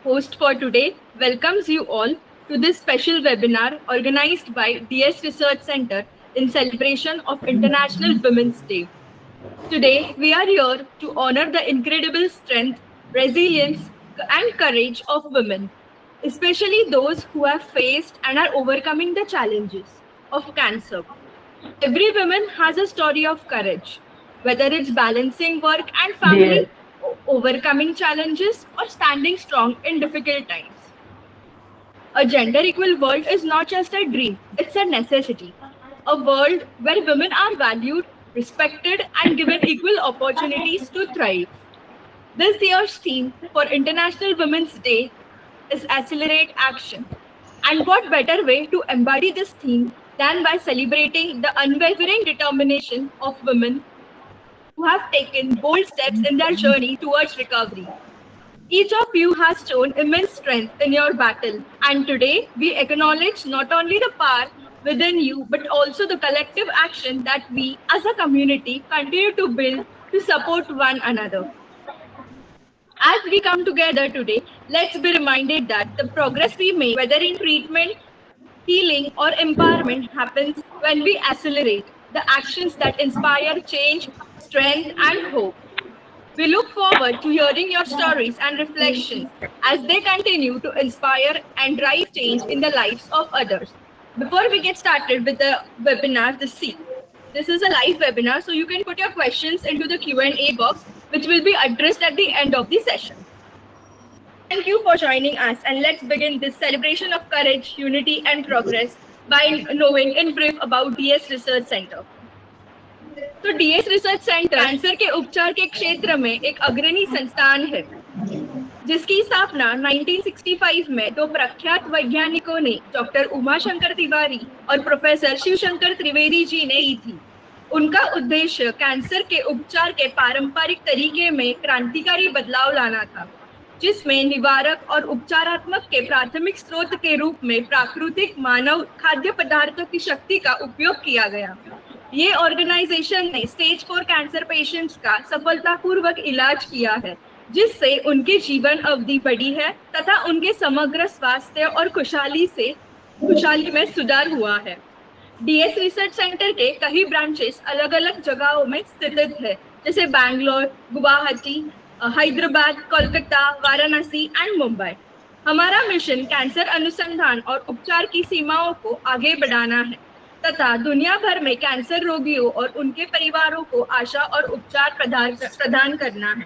host for today, welcomes you all to this special webinar organized by DS Research Center in celebration of International Women's Day. Today, we are here to honor the incredible strength, resilience, and courage of women, especially those who have faced and are overcoming the challenges of cancer. Every woman has a story of courage, whether it's balancing work and Dear, family, overcoming challenges, or standing strong in difficult times. A gender equal world is not just a dream, it's a necessity. A world where women are valued, respected, and given equal opportunities to thrive. This year's theme for International Women's Day is Accelerate Action. And what better way to embody this theme than by celebrating the unwavering determination of women who have taken bold steps in their journey towards recovery. Each of you has shown immense strength in your battle, and today we acknowledge not only the power within you but also the collective action that we as a community continue to build to support one another. As we come together today, let's be reminded that the progress we make, whether in treatment, healing, or empowerment, happens when we accelerate the actions that inspire change, strength, and hope. We look forward to hearing your stories and reflections as they continue to inspire and drive change in the lives of others. Before we get started with the webinar, this is a live webinar, so you can put your questions into the Q&A box, which will be addressed at the end of the session. Thank you for joining us, and let's begin this celebration of courage, unity, and progress by knowing in brief about DS Research Center. तो DS research centre cancer के उपचार के क्षेत्र में एक अग्रणी संस्थान है, जिसकी स्थापना 1965 में दो प्रख्यात वैज्ञानिकों ने डॉक्टर उमाशंकर तिवारी और प्रोफेसर शिवशंकर त्रिवेदी जी ने की थी। उनका उद्देश्य कैंसर के उपचार के पारंपरिक तरीके में क्रांतिकारी बदलाव लाना था, जिसमें निवारक और उपचारात्मक के प्राथमिक स्रोत के रूप में प्राकृतिक मानव खाद्य पदार्थों की शक्ति का उपयोग किया गया। ये ऑर्गेनाइजेशन ने स्टेज 4 कैंसर पेशेंट्स का सफलतापूर्वक इलाज किया है, जिससे उनकी जीवन अवधि बढ़ी है तथा उनके समग्र स्वास्थ्य और खुशहाली में सुधार हुआ है। डीएस रिसर्च सेंटर के कई ब्रांचेस अलग अलग जगहों में स्थित है, जैसे बैंगलोर, गुवाहाटी, हैदराबाद, कोलकाता, वाराणसी एंड मुंबई। हमारा मिशन कैंसर अनुसंधान और उपचार की सीमाओं को आगे बढ़ाना है तथा दुनिया भर में कैंसर रोगियों और उनके परिवारों को आशा और उपचार प्रदान करना है।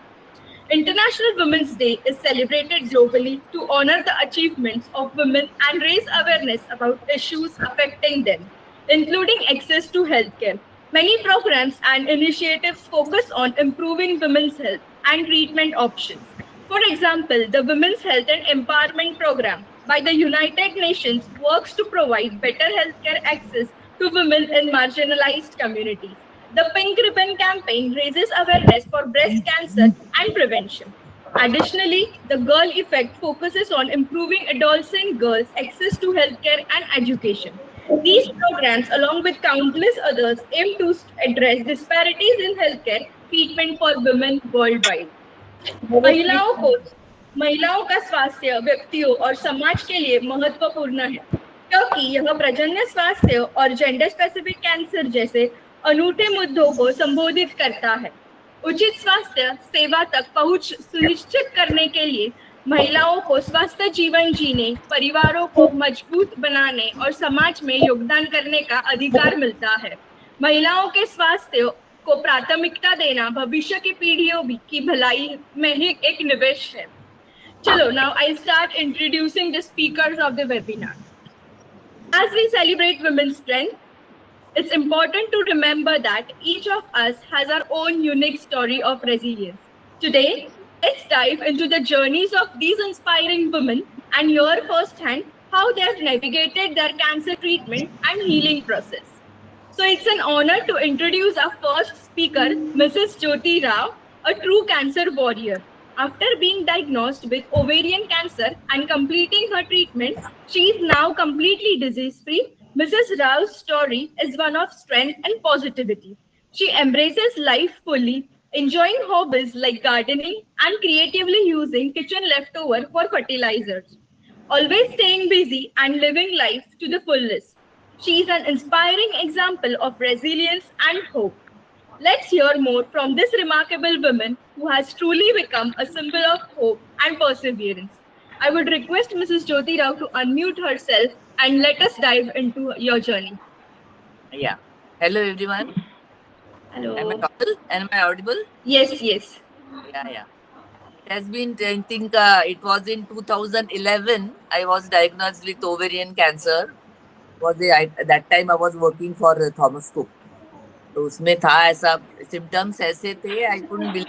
International Women's Day is celebrated globally to honor the achievements of women and raise awareness about issues affecting them, including access to healthcare. Many programs and initiatives focus on improving women's health and treatment options. For example, the Women's Health and Empowerment Program by the United Nations works to provide better healthcare access to women in marginalized communities. The Pink Ribbon campaign raises awareness for breast cancer and prevention. Additionally, the Girl Effect focuses on improving adolescent girls' access to healthcare and education. These programs, along with countless others, aim to address disparities in healthcare treatment for women worldwide. महिलाओं को महिलाओं का स्वास्थ्य व्यक्तियों और समाज के लिए महत्वपूर्ण है, क्योंकि यह प्रजनन स्वास्थ्य और जेंडर स्पेसिफिक कैंसर जैसे अनूठे मुद्दों को संबोधित करता है। उचित स्वास्थ्य सेवा तक पहुंच सुनिश्चित करने के लिए महिलाओं को स्वस्थ जीवन जीने, परिवारों को मजबूत बनाने और समाज में योगदान करने का अधिकार मिलता है। महिलाओं के स्वास्थ्य को प्राथमिकता देना भविष्य की पीढ़ियों की भलाई में ही एक निवेश है। चलो, now I start introducing the speakers of the webinar. As we celebrate women's strength, it's important to remember that each of us has our own unique story of resilience. Today, let's dive into the journeys of these inspiring women and hear firsthand how they have navigated their cancer treatment and healing process. So it's an honor to introduce our first speaker, Mrs. Jyoti Rao, a true cancer warrior. After being diagnosed with ovarian cancer and completing her treatment, she is now completely disease-free. Mrs. Rao's story is one of strength and positivity. She embraces life fully, enjoying hobbies like gardening and creatively using kitchen leftover for fertilizers, always staying busy and living life to the fullest. She is an inspiring example of resilience and hope. Let's hear more from this remarkable woman who has truly become a symbol of hope and perseverance. I would request Mrs. Jyoti Rao to unmute herself and let us dive into your journey. Yeah. Hello, everyone. Am I Hello. audible? Am I audible? Yes, yes. Yeah. It has been, I think, it was in 2011. I was diagnosed with ovarian cancer. At that time I was working for Thomas Cook. तो उसमें था ऐसा symptoms ऐसे थे I couldn't believe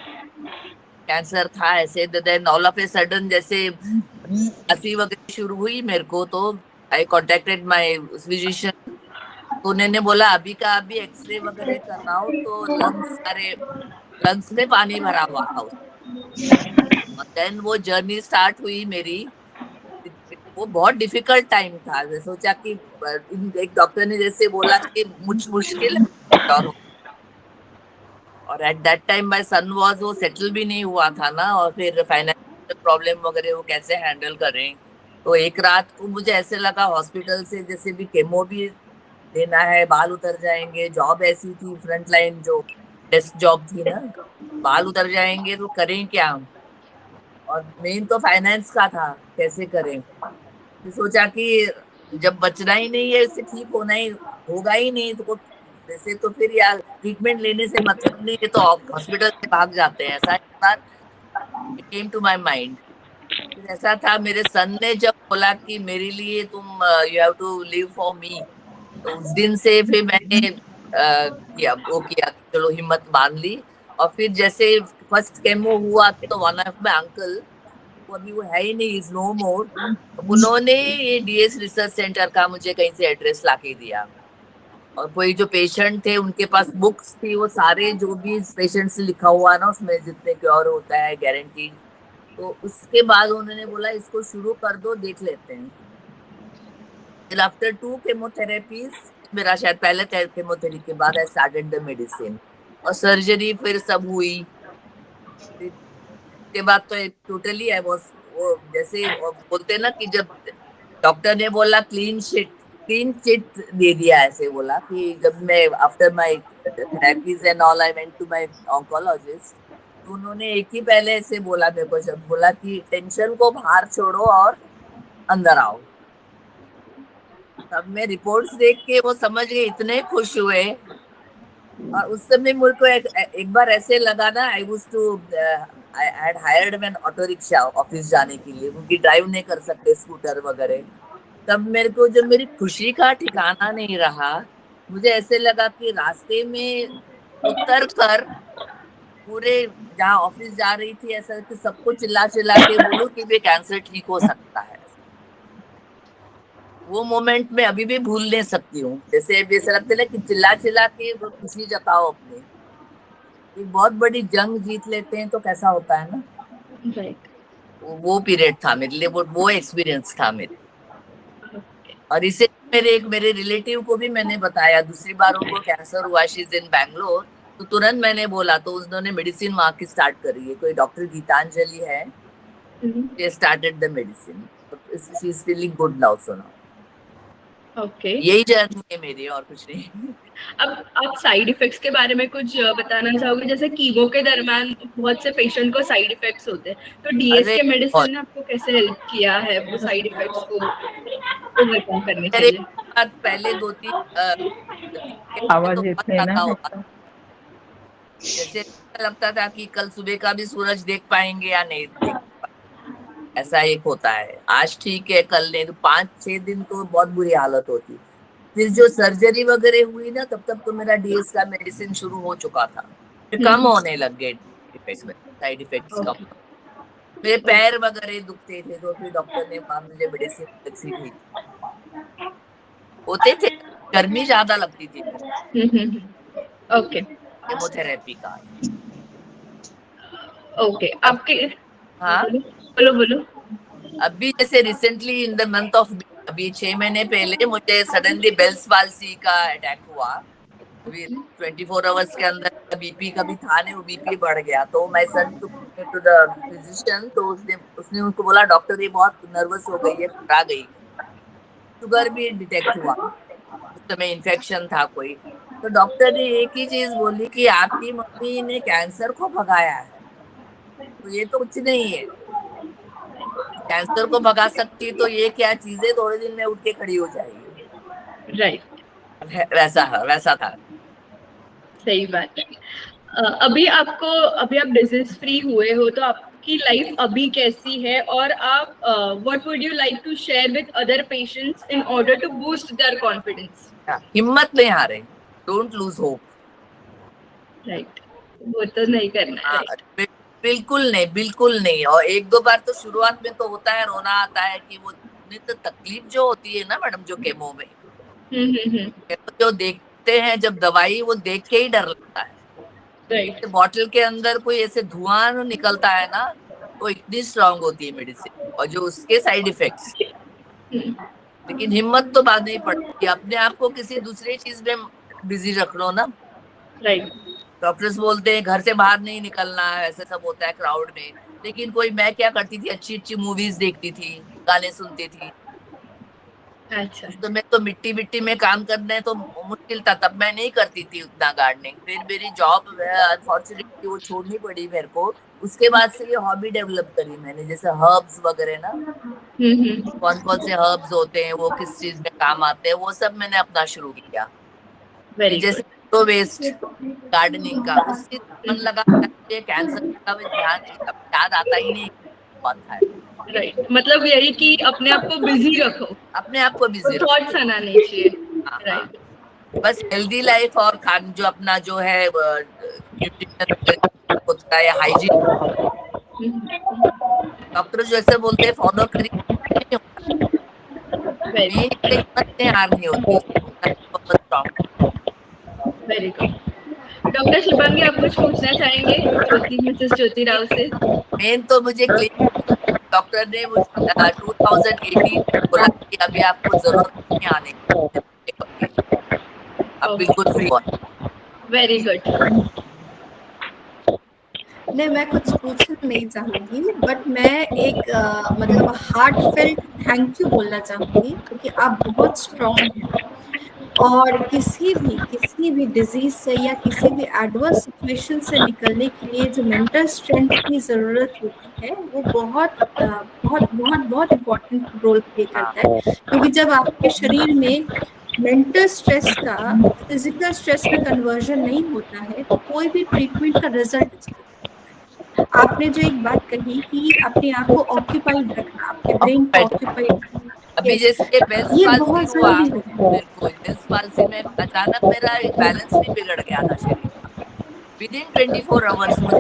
cancer था ऐसे then all of a sudden जैसे खांसी वगैरह शुरू हुई मेरे को तो आई कॉन्टेक्टेड माय फिजिशियन तो उन्होंने बोला अभी का अभी एक्सरे वगैरह कराओ तो लंग्स में पानी भरा हुआ था और देन वो जर्नी स्टार्ट हुई मेरी वो बहुत डिफिकल्ट टाइम था मैं सोचा कि एक डॉक्टर ने जैसे बोला कि मुश्किल है और at that time my son was वो सेटल भी नहीं हुआ था ना और फिर फाइनेंशियल प्रॉब्लम वगैरह वो कैसे हैंडल करें तो एक रात को मुझे ऐसे लगा हॉस्पिटल से जैसे भी केमो भी देना है बाल उतर जाएंगे जॉब ऐसी थी फ्रंट लाइन जो डेस्क जॉब थी ना बाल उतर जाएंगे तो करें क्या और मेन तो फाइनेंस का था कैसे करें तो सोचा कि जब बचना ही नहीं है इससे ठीक होना ही होगा ही नहीं तो वैसे तो फिर यार ट्रीटमेंट लेने से मतलब नहीं है तो हॉस्पिटल से भाग जाते हैं ऐसा एक बार केम टू माय माइंड फिर ऐसा था मेरे सन ने जब बोला कि मेरे लिए तुम you have to live for me तो उस दिन से फिर मैंने किया चलो हिम्मत बांध ली और फिर जैसे फर्स्ट केमो हुआ तो वन ऑफ माय अंकल वो अभी वो है ही नहीं इज नो मोर उन्होंने ये डीएस रिसर्च सेंटर का मुझे कहीं से एड्रेस लाके दिया और कोई जो पेशेंट थे उनके पास बुक्स थी वो सारे जो भी पेशेंट से लिखा हुआ ना उसमें जितने क्योर होता है गारंटीड तो उसके बाद उन्होंने बोला इसको शुरू कर दो देख लेते हैं फिर आफ्टर 2 केमोथेरेपीज मेरा शायद पहले केमोथेरेपी के बाद आई स्टार्टेड द मेडिसिन और सर्जरी फिर सब हुई के बाद तो टोटली आई वाज वो जैसे बोलते ना कि जब डॉक्टर ने बोला क्लीन चिट दे दिया ऐसे बोला कि जब मैं after my therapies and all I went to my oncologist तो उन्होंने एक ही पहले ऐसे बोला मेरे को जब बोला कि टेंशन को बाहर छोड़ो और अंदर आओ तब मैं रिपोर्ट्स देख के वो समझ गए इतने खुश हुए और उस समय मेरे को एक बार ऐसे लगा ना I was to I had hired an auto rickshaw office जाने के लिए क्योंकि ड्राइव नहीं कर सकते स्कूटर वगैरह तब मेरे को जब मेरी खुशी का ठिकाना नहीं रहा मुझे ऐसे लगा कि रास्ते में उतर कर पूरे जहाँ ऑफिस जा रही थी ऐसा कि सबको चिल्ला के बोलूं कि वे कैंसर ठीक हो सकता है वो मोमेंट में अभी भी भूल नहीं सकती हूँ जैसे ऐसा लगता है कि चिल्ला के वो खुशी जताओ अपनी एक बहुत बड़ी जंग जीत लेते हैं तो कैसा होता है ना राइट वो पीरियड था मेरे लिए वो एक्सपीरियंस था मेरे और इसे मेरे रिलेटिव को भी मैंने बताया दूसरी बार उनको कैंसर हुआ शी इज इन बैंगलोर तो तुरंत मैंने बोला तो उन्होंने मेडिसिन वहां की स्टार्ट करी है कोई डॉक्टर गीतांजलि है started the medicine she is feeling good now so now okay यही जर्नी है मेरी और कुछ नहीं अब आप साइड इफेक्ट्स के बारे में कुछ बताना चाहोगे जैसे कीमो के दरमियान बहुत से पेशेंट को साइड इफेक्ट्स होते हैं तो डीएस के मेडिसिन ने आपको कैसे हेल्प किया है वो साइड इफेक्ट्स को ओवरकम करने के लिए पहले 2-3 आवाज इतने ना जैसे लगता था कि कल सुबह का भी सूरज देख पाएंगे या नहीं देख ऐसा एक होता है आज ठीक है कल नहीं तो 5-6 दिन तो बहुत बुरी हालत होती फिर जो सर्जरी वगैरह हुई ना तब तक तो मेरा डीएस का मेडिसिन शुरू हो चुका था फिर कम होने लग गए साइड इफेक्ट्स कम मेरे पैर वगैरह दुखते थे तो फिर डॉक्टर ने मुझे मेडिसिन दी होते थे गर्मी ज्यादा लगती थी ओके केमोथेरेपी का ओके आपके हाँ बोलो अभी जैसे recently in the month of अभी 6 महीने पहले मुझे सडनली बेल्स पाल्सी का अटैक हुआ फिर 24 आवर्स के अंदर बीपी कभी था नहीं, वो बीपी बढ़ गया, तो मैं सन टू द फिजिशियन, तो उसने उसने उनको बोला डॉक्टर ये बहुत नर्वस हो गई है, घबरा गई। शुगर भी डिटेक्ट हुआ, उस समय इन्फेक्शन था कोई। तो डॉक्टर ने एक ही चीज बोली कि आपकी मम्मी ने कैंसर को भगाया है, तो ये तो कुछ नहीं है, कैंसर को भगा सकती है तो ये क्या चीज है, थोड़े दिन में उठ के खड़ी हो जाएगी। राइट। वैसा वैसा था। सही बात है। अभी आप डिजीज फ्री हुए हो, तो आपकी लाइफ अभी कैसी है, और आप what would you like to share with other patients in order to boost their confidence? हिम्मत नहीं हारे, डोंट लूज होप। राइट, वो तो नहीं करना है। हाँ, राइट। बिल्कुल नहीं, बिल्कुल नहीं। और एक दो बार तो शुरुआत में तो होता है, रोना आता है कि वो नहीं, तो तकलीफ जो होती है ना मैडम, जो केमो में हम्म। जो देखते हैं, जब दवाई वो देख के ही डर लगता है। राइट। बॉटल के अंदर कोई ऐसे धुआं निकलता है ना, वो इतनी स्ट्रांग होती है मेडिसिन, और जो उसके साइड इफेक्ट्स। लेकिन हिम्मत तो बांधनी ही पड़ती है, अपने आप को किसी दूसरी चीज में बिजी रख लो ना। राइट। डॉक्टर्स बोलते हैं घर से बाहर नहीं निकलना है, ऐसे सब होता है क्राउड में। लेकिन कोई, मैं क्या करती थी, अच्छी अच्छी मूवीज देखती थी, गाने सुनती थी। अच्छा। उस समय तो मिट्टी मिट्टी में काम करने तो मुश्किल था, तब मैं नहीं करती थी उतना गार्डनिंग। फिर मेरी जॉब अनफॉर्चुनेटली वो छोड़नी पड़ी मेरे को। उसके बाद से ये हॉबी डेवलप करी मैंने, जैसे हर्ब्स वगैरह ना, हम्म। कौन कौन से हर्ब्स होते हैं, वो किस चीज में काम आते हैं, वो सब मैंने अपना शुरू किया। फिर वेरी जैसे गुड। तो वेस्ट गार्डनिंग का, उससे मन लगा, ये कैंसर का भी ध्यान अब याद आता ही नहीं कौन था। राइट, मतलब यही कि अपने आप को बिजी रखो, अपने आप को तो बिजी रखो। थॉट्स आना नहीं चाहिए। हाँ हाँ, राइट। बस हेल्दी लाइफ और खान जो अपना जो है न्यूट्रिशन होता है, हाइजीन, डॉक्टर जैसे बोलते हैं फॉलो करिए, नहीं होता। वेरी मेन हिम्मत में हार नहीं होती, बहुत strong. Very good. Doctor Shubhangi, आप कुछ पूछना चाहेंगे मिसेस ज्योति राव से? मेन तो मुझे डॉक्टर ने मुझे 2018 में बोला कि अभी आपको जरूरत नहीं आने की, अब बिल्कुल फ्री हो। Very good. नहीं, मैं कुछ पूछना नहीं चाहूंगी, बट मैं एक मतलब हार्ट फेल्ट थैंक यू बोलना चाहूंगी, क्योंकि आप बहुत स्ट्रांग हैं, और किसी भी डिजीज से या किसी भी एडवर्स सिचुएशन से निकलने के लिए जो मेंटल स्ट्रेंथ की जरूरत होती है, वो बहुत बहुत बहुत इम्पोर्टेंट रोल प्ले करता है। क्योंकि जब आपके शरीर में मेंटल स्ट्रेस का फिजिकल स्ट्रेस में कन्वर्जन नहीं होता है, तो कोई भी ट्रीटमेंट का रिजल्ट अच्छा नहीं। आपने जो एक बात कही कि अपने आप को ऑक्यूपाइड रखना, अपने ब्रेन को ऑक्यूपाइड रखना, अभी yes, जैसे बेल्स ये पाल्सी बहुत हुआ, जरूरी है। बिल्कुल बेल्स पाल्सी में अचानक मेरा एक बैलेंस भी बिगड़ गया था शरीर का। विद इन 24 आवर्स मुझे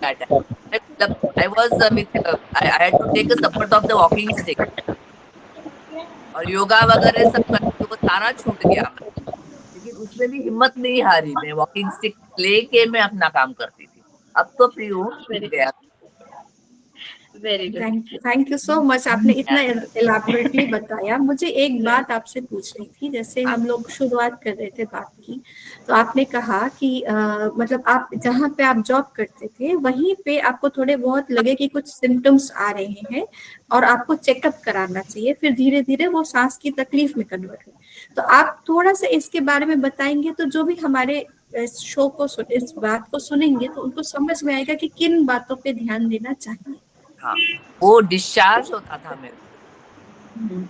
I was with I had to take a support of the walking stick, और योगा वगैरह सब करके वो सारा छूट गया। लेकिन उसमें भी हिम्मत नहीं हारी, मैं वॉकिंग स्टिक लेके मैं अपना काम करती थी। अब तो फ्री हूँ, छूट गया। Very good. Thank you so much, आपने इतना एलाबोरेटली बताया। मुझे एक बात आपसे पूछनी थी, जैसे हम लोग शुरुआत कर रहे थे बात की, तो आपने कहा कि मतलब आप जहाँ पे आप जॉब करते थे वहीं पे आपको थोड़े बहुत लगे कि कुछ सिम्टम्स आ रहे हैं और आपको चेकअप कराना चाहिए, फिर धीरे धीरे वो सांस की तकलीफ में कन्वर्ट हुई। तो आप थोड़ा सा इसके बारे में बताएंगे, तो जो भी हमारे इस शो को इस बात को सुनेंगे तो उनको समझ में आएगा कि किन बातों पे ध्यान देना चाहिए। हाँ, वो डिस्चार्ज होता था मेरे को, हम्म।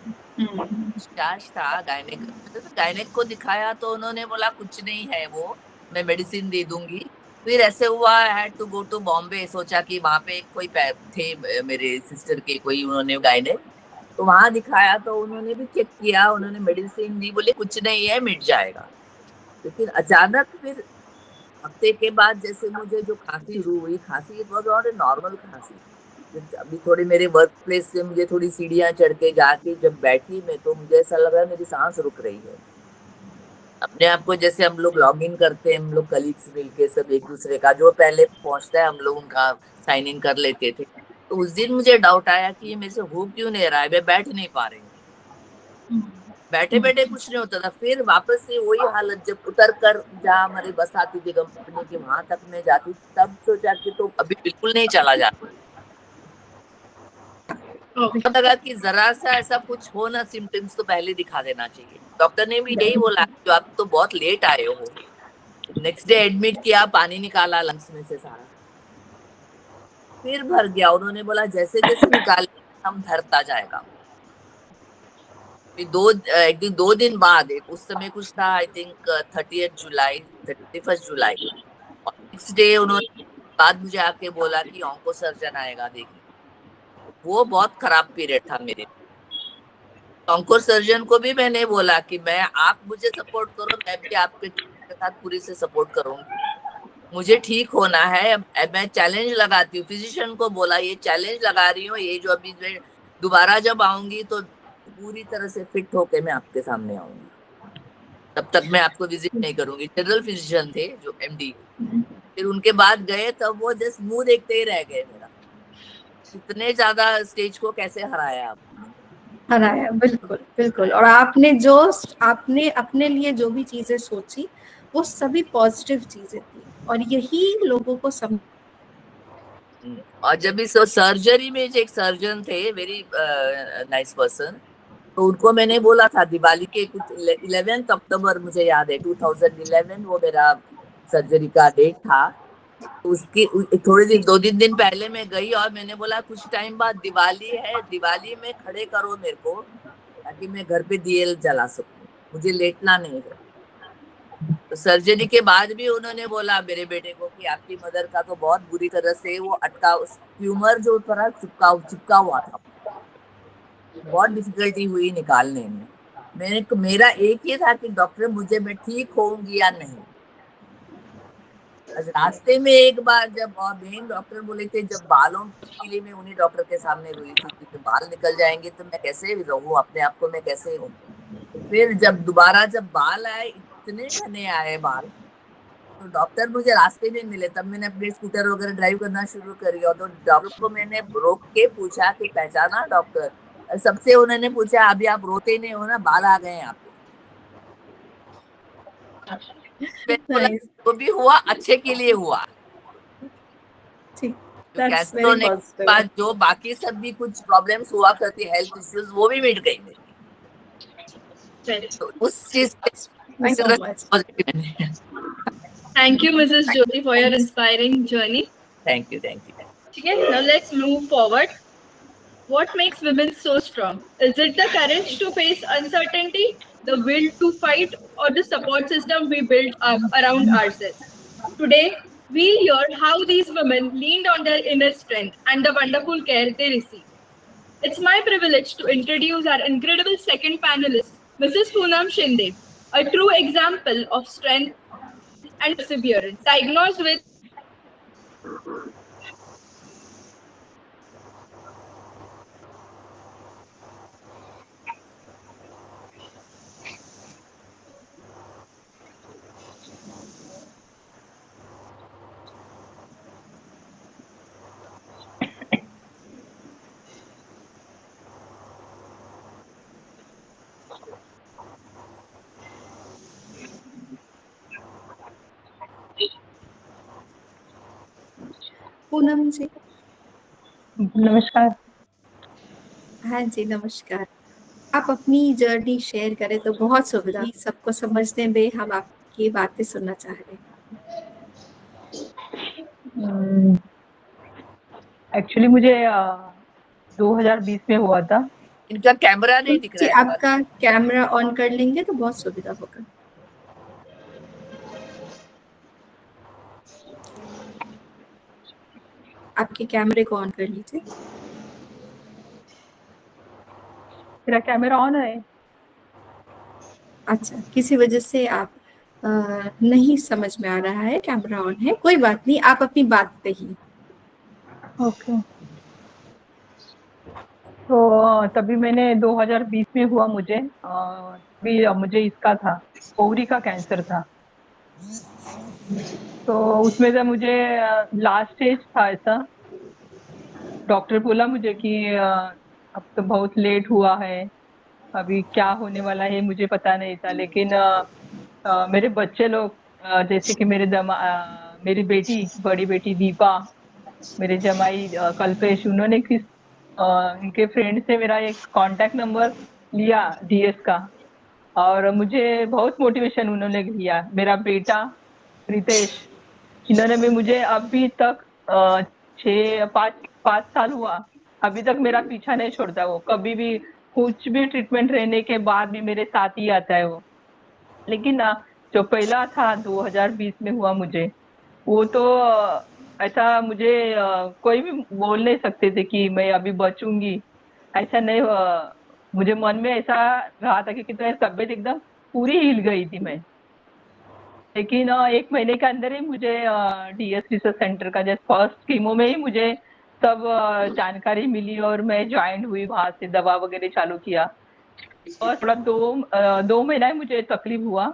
डिस्चार्ज था गायनेक। तो गायनेक को दिखाया तो उन्होंने बोला कुछ नहीं है, वो मैं मेडिसिन दे दूंगी। फिर ऐसे हुआ, I had to go to Bombay, सोचा कि वहां पे कोई थे मेरे सिस्टर के, कोई उन्होंने गायनेक, तो वहां दिखाया तो उन्होंने भी चेक किया, उन्होंने मेडिसिन दी, बोले कुछ नहीं है, मिट जाएगा। लेकिन अचानक फिर हफ्ते के बाद जैसे मुझे जो खांसी शुरू हुई, खांसी it was not a normal खांसी। अभी थोड़ी मेरे वर्क प्लेस से मुझे थोड़ी सीढ़ियां चढ़ के जाके जब बैठी मैं, तो मुझे ऐसा लग रहा है मेरी सांस रुक रही है। अपने आप को जैसे हम लोग लॉग इन करते हैं, हम लोग कलीग्स मिलके सब एक दूसरे का जो पहले पहुंचता है हम लोग उनका साइन इन कर लेते थे। तो उस दिन मुझे डाउट आया कि ये मेरे से हो क्यों नहीं रहा है, मैं बैठ नहीं पा रही हूँ। बैठे बैठे कुछ नहीं होता था, फिर वापस से वही हालत, जब उतर कर जहाँ हमारी बस आती थी कंपनी की वहां तक मैं जाती थी, तब सोचा कि तो अभी बिल्कुल नहीं चला जाता। Okay. तब लगा कि जरा सा ऐसा कुछ हो ना सिम्टम्स तो पहले दिखा देना चाहिए। डॉक्टर ने भी यही बोला कि आप तो बहुत लेट आए हो। नेक्स्ट डे एडमिट किया, पानी निकाला लंग्स में से सारा, फिर भर गया। उन्होंने बोला जैसे जैसे निकाल हम भरता जाएगा। फिर एक दिन 2 दिन बाद, एक उस समय कुछ था I think 30 July 31 July, next day उन्होंने बाद मुझे आके बोला कि ऑन्को सर्जन आएगा देखिए। वो बहुत खराब पीरियड था मेरे। ऑन्को सर्जन को भी मैंने बोला कि मैं, आप मुझे सपोर्ट करो, मैं भी आपके साथ पूरी से सपोर्ट करूंगी, मुझे ठीक होना है। अब मैं चैलेंज लगाती हूँ, फिजिशियन को बोला ये चैलेंज लगा रही हूँ, ये जो अभी मैं दोबारा जब आऊंगी तो पूरी तरह से फिट होके मैं आपके सामने आऊंगी, तब तक मैं आपको विजिट नहीं करूंगी। जनरल फिजिशियन थे जो एमडी, फिर उनके बाद गए तब वो जस्ट मुंह देखते ही रह गए मेरा, इतने ज्यादा स्टेज को कैसे हराया आपने। हराया, बिल्कुल बिल्कुल। और आपने अपने लिए जो भी चीजें सोची वो सभी पॉजिटिव चीजें थी, और यही लोगों को समझ। और जब इस सर्जरी में जो एक सर्जन थे, वेरी नाइस पर्सन, तो उनको मैंने बोला था दिवाली के कुछ 11 अक्टूबर, मुझे याद है 2011 वो मेरा सर्जरी का डेट था। तो उसकी थोड़े दिन 2 दिन पहले मैं गई और मैंने बोला कुछ टाइम बाद दिवाली है, दिवाली में खड़े करो मेरे को ताकि मैं घर पे दिए जला सकूं, मुझे लेटना नहीं है। तो सर्जरी के बाद भी उन्होंने बोला मेरे बेटे को कि आपकी मदर का तो बहुत बुरी तरह से वो अटका, उस ट्यूमर जो थोड़ा चिपका हुआ था, बहुत डिफिकल्टी हुई निकालने में। मेरा एक ही था कि डॉक्टर मुझे, मैं ठीक होऊंगी या नहीं। रास्ते में एक बार जब, और मेन डॉक्टर बोले थे, जब बालों के लिए मैं उन्हीं डॉक्टर के सामने रोई थी कि बाल निकल जाएंगे तो मैं कैसे रहूं, अपने आप को मैं कैसे हूँ। तो फिर जब दोबारा जब बाल आए, इतने घने आए बाल, तो डॉक्टर मुझे रास्ते में मिले, तब मैंने अपने स्कूटर वगैरह ड्राइव करना शुरू कर दिया। तो डॉक्टर को मैंने रोक के पूछा कि पहचाना डॉक्टर, सबसे उन्होंने पूछा अभी आप रोते नहीं हो ना, बाल आ गए हैं आपके। मैंने बोला नाइस, जो भी हुआ अच्छे के लिए हुआ, ठीक, जो दैट्स कैंसर वेरी होने के पॉजिटिव। बाद जो बाकी सब भी कुछ प्रॉब्लम्स हुआ करती, हेल्थ इश्यूज, वो भी मिट गई मेरी। Very तो उस चीज से थैंक यू उस सो तरह से मच। positive है। Thank you, Mrs. Jyoti, for your inspiring journey. Thank you, thank you. Okay, now let's move forward. What makes women so strong? Is it the courage to face uncertainty, the will to fight, or the support system we built up around ourselves? Today, we'll hear how these women leaned on their inner strength and the wonderful care they received. It's my privilege to introduce our incredible second panelist, Mrs. Poonam Shinde, a true example of strength and perseverance. Diagnosed with Poonam ji. नमस्कार। हाँ जी, नमस्कार। आप अपनी journey share करें तो बहुत सुविधा, सबको समझने में हम आपकी बातें सुनना चाह रहे हैं। एक्चुअली मुझे 2020 में हुआ था। इनका कैमरा नहीं दिख जी, रहा है। आपका कैमरा ऑन कर लेंगे तो बहुत सुविधा होगा। आपके कैमरे को ऑन कर लीजिए। मेरा कैमरा ऑन है। अच्छा, किसी वजह से आप नहीं समझ में आ रहा है, कैमरा ऑन है, कोई बात नहीं, आप अपनी बात कहिए। ओके। तो तभी मैंने 2020 में हुआ मुझे, भी मुझे इसका था, ओवरी का कैंसर था। तो उसमें से मुझे लास्ट स्टेज था ऐसा। डॉक्टर बोला मुझे कि अब तो बहुत लेट हुआ है, अभी क्या होने वाला है मुझे पता नहीं था, लेकिन मेरे बच्चे लोग, जैसे कि मेरी बेटी, बड़ी बेटी दीपा, मेरे जमाई कल्पेश, उन्होंने इनके फ्रेंड से मेरा एक कांटेक्ट नंबर लिया डीएस का, और मुझे बहुत मोटिवेशन उन्होंने दिया। मेरा बेटा रितेश, इन्होंने भी मुझे अभी तक 5 साल हुआ, अभी तक मेरा पीछा नहीं छोड़ता। वो कभी भी कुछ भी ट्रीटमेंट रहने के बाद भी मेरे साथ ही आता है वो। लेकिन जो पहला था 2020 में हुआ मुझे, वो तो ऐसा मुझे कोई भी बोल नहीं सकते थे कि मैं अभी बचूंगी, ऐसा नहीं हुआ। मुझे मन में ऐसा रहा था कि मेरी तबीयत एकदम पूरी हिल गई थी मैं। लेकिन 1 महीने के अंदर ही मुझे डीएस रिसर्च सेंटर का जैसे फर्स्ट कीमो में ही मुझे सब जानकारी मिली, और मैं ज्वाइन हुई, वहां से दवा वगैरह चालू किया। और थोड़ा 2 महीना ही मुझे तकलीफ हुआ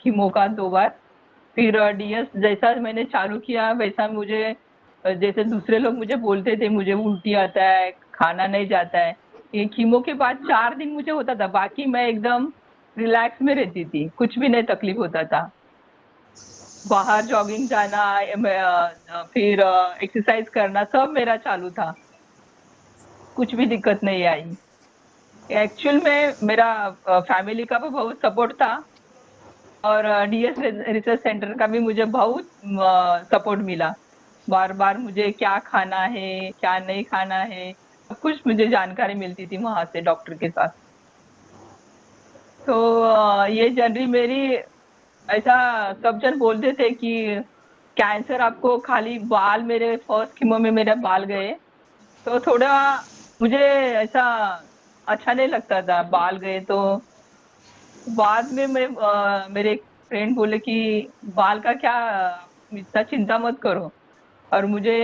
कीमो का 2 बार। फिर डीएस जैसा मैंने चालू किया वैसा मुझे जैसे दूसरे लोग मुझे बोलते थे मुझे उल्टी आता है, खाना नहीं जाता है, ये कीमो के बाद 4 दिन मुझे होता था, बाकी मैं एकदम रिलैक्स में रहती थी, कुछ भी नहीं तकलीफ होता था। बाहर जॉगिंग जाना, फिर एक्सरसाइज करना, सब मेरा चालू था, कुछ भी दिक्कत नहीं आई। एक्चुअल में मेरा फैमिली का भी बहुत सपोर्ट था, और डीएस रिसर्च सेंटर का भी मुझे बहुत सपोर्ट मिला। बार बार मुझे क्या खाना है, क्या नहीं खाना है, सब कुछ मुझे जानकारी मिलती थी वहां से डॉक्टर के साथ। तो ये जर्नी मेरी, ऐसा सब जन बोलते थे कि कैंसर आपको खाली बाल, मेरे फर्स्ट कीमो में मेरे बाल गए, तो थोड़ा मुझे ऐसा अच्छा नहीं लगता था, बाल गए तो। बाद में मेरे एक फ्रेंड बोले कि बाल का क्या, इतना चिंता मत करो। और मुझे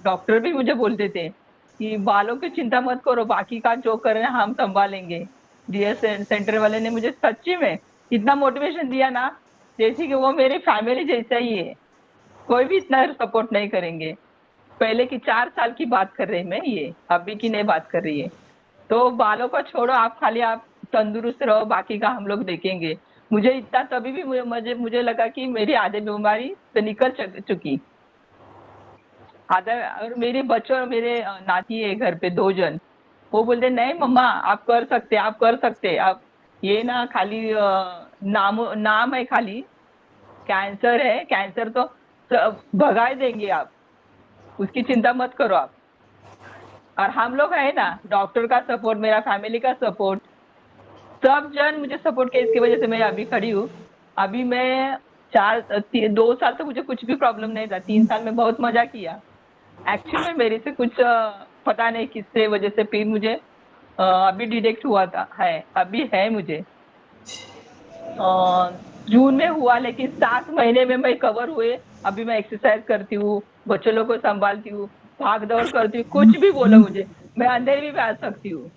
डॉक्टर भी मुझे बोलते थे कि बालों की चिंता मत करो, बाकी का जो करना है हम संभालेंगे। डीएस सेंटर वाले ने मुझे सच्ची में इतना मोटिवेशन दिया ना, जैसे कि वो मेरी फैमिली जैसा ही है, कोई भी इतना सपोर्ट नहीं करेंगे। पहले की 4 साल की बात कर रही मैं, ये अभी की नहीं बात कर रही है। तो बालों को छोड़ो, आप खाली आप तंदुरुस्त रहो, बाकी का हम लोग देखेंगे। मुझे इतना, तभी भी मुझे लगा कि मेरी आधी बीमारी तो निकल चुकी आधा। और मेरे बच्चों और मेरे नाती है घर पे 2 जन, वो बोलते नहीं मम्मा आप कर सकते, आप कर सकते, आप ये ना खाली नाम है, खाली कैंसर है, कैंसर तो भगा ही देंगे आप, उसकी चिंता मत करो आप। और हम लोग है ना, डॉक्टर का सपोर्ट, मेरा फैमिली का सपोर्ट, सब जन मुझे सपोर्ट किया, इसकी वजह से मैं अभी खड़ी हूँ। अभी मैं 2 साल तो मुझे कुछ भी प्रॉब्लम नहीं था, 3 साल में बहुत मजा किया। एक्चुअली में मेरे से कुछ पता नहीं किससे वजह से फिर मुझे अभी डिटेक्ट हुआ था, है अभी है मुझे जून में हुआ, लेकिन 7 महीने में मैं कवर हुए। अभी मैं एक्सरसाइज करती हूँ, बच्चों लोग को संभालती हूँ, भाग दौड़ करती हूँ, कुछ भी बोलो मुझे, मैं अंधेरे भी आ सकती हूँ,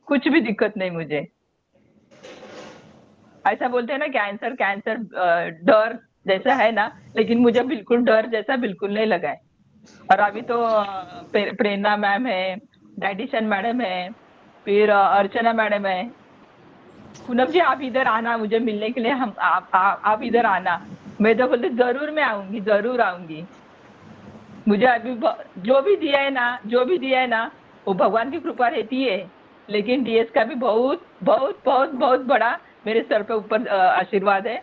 कुछ भी दिक्कत नहीं मुझे। ऐसा बोलते हैं ना कैंसर कैंसर डर जैसा है ना, लेकिन मुझे बिल्कुल डर जैसा बिल्कुल नहीं लगा है। और अभी तो प्रेरणा मैम है, डाइटिशियन मैडम है, फिर अर्चना मैडम है। पूनम जी आप इधर आना मुझे मिलने के लिए, हम आप इधर आना। मैं तो बोलती जरूर मैं आऊंगी, जरूर आऊंगी। मुझे अभी जो भी दिया है ना, जो भी दिया है ना, वो भगवान की कृपा रहती है। लेकिन डीएस का भी बहुत बहुत बहुत बहुत बड़ा मेरे सर पे ऊपर आशीर्वाद है,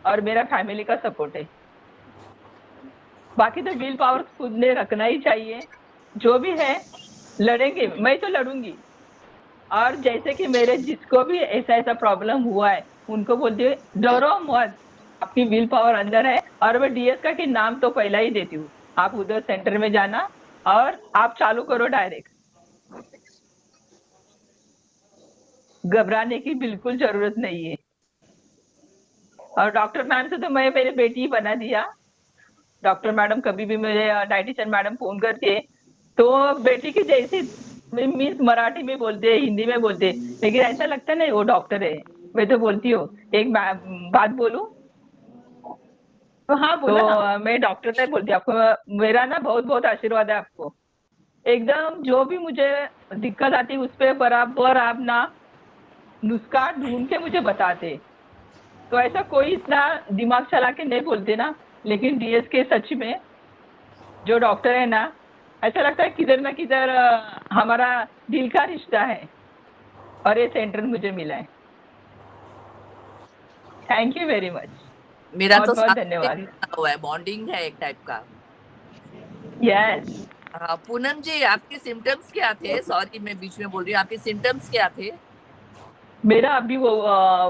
और मेरा फैमिली का सपोर्ट है। बाकी तो विल पावर खुद ने रखना ही चाहिए। जो भी है लड़ेंगे, मैं तो लड़ूंगी। और जैसे कि मेरे जिसको भी ऐसा ऐसा प्रॉब्लम हुआ है, उनको बोलती हूँ डरो मत, आपकी विल पावर अंदर है। और मैं डीएस का कि नाम तो पहला ही देती हूँ, आप उधर सेंटर में जाना और आप चालू करो डायरेक्ट, घबराने की बिल्कुल जरूरत नहीं है। और डॉक्टर मैम से तो मैं मेरी बेटी ही बना दिया। डॉक्टर मैडम कभी भी मेरे डाइटिशियन मैडम फोन करती है तो बेटी की जैसी मीन्स मराठी में बोलते हैं, हिंदी में बोलते हैं, लेकिन ऐसा लगता नहीं वो डॉक्टर है। मैं तो बोलती हूँ एक बात बोलूं, तो हाँ तो बोलो ना। मैं डॉक्टर नहीं बोलती आपको, मेरा ना बहुत बहुत आशीर्वाद है आपको। एकदम जो भी मुझे दिक्कत आती उस पे बराबर आप ना नुस्खा ढूंढ के मुझे बताते। तो ऐसा कोई इतना दिमाग चला के नहीं बोलते ना, लेकिन डीएस के सच में जो डॉक्टर है ना, ऐसा लगता है किधर ना किधर हमारा दिल का रिश्ता है, और ये सेंटर मुझे मिला है। Thank you very much. मेरा तो बहुत बहुत साथ में धन्यवाद। जुड़ा हुआ है, बॉन्डिंग है एक टाइप का। यस। हाँ, पूनम जी आपके सिम्टम्स क्या थे? सॉरी मैं बीच में बोल रही हूँ, आपके सिम्टम्स क्या थे? मेरा अभी वो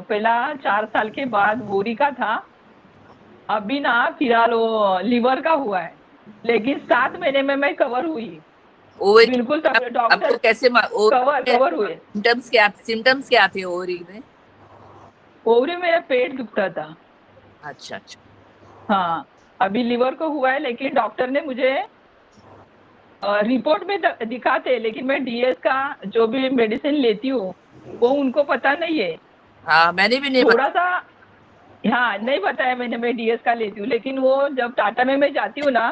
पहला 4 साल के बाद बोरी का था, अभी ना फिलहाल वो लिवर का हुआ है, लेकिन 7 महीने में मैं कवर हुई ओवरी बिल्कुल। तब आपको डॉक्टर कैसे कवर हुए। सिम्टम्स क्या थे ओवरी में? ओवरी मेरा पेट दुखता था। अच्छा अच्छा। हाँ, अभी लिवर को हुआ है, लेकिन डॉक्टर ने मुझे रिपोर्ट में दिखाते, लेकिन मैं डीएस का जो भी मेडिसिन लेती हूँ वो उनको पता नहीं है। हाँ मैंने भी नहीं थोड़ा सा, हाँ नहीं बताया मैंने, मैं डीएस का लेती हूँ, लेकिन वो जब टाटा में मैं जाती हूँ ना,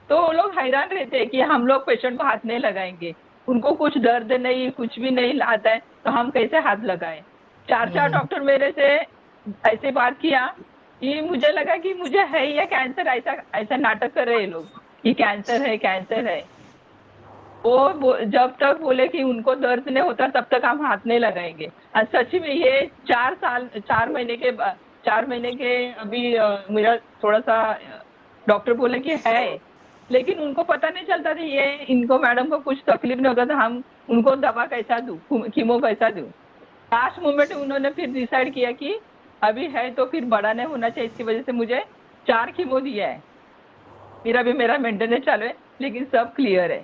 तो वो लोग हैरान रहते हैं कि हम लोग पेशेंट को हाथ नहीं लगाएंगे, उनको कुछ दर्द नहीं कुछ भी नहीं आता है, तो हम कैसे हाथ लगाएं। 4 डॉक्टर मेरे से ऐसे बात किया कि मुझे लगा कि मुझे है या कैंसर, ऐसा ऐसा नाटक कर रहे हैं लोग कि कैंसर है कैंसर है। वो जब तक बोले कि उनको दर्द नहीं होता तब तक हम हाथ नहीं लगाएंगे। और सच में ये 4 महीने के अभी मेरा थोड़ा सा डॉक्टर बोले कि है, लेकिन उनको पता नहीं चलता था ये इनको मैडम को कुछ तकलीफ नहीं होता था, हम उनको दवा कैसा दूं, कीमो कैसा दूं। लास्ट मोमेंट उन्होंने फिर डिसाइड किया कि अभी है तो फिर बड़ा नहीं होना चाहिए, इसकी वजह से मुझे 4 कीमो दिया है। मेरा मेंटेनेंस चालू है, लेकिन सब क्लियर है।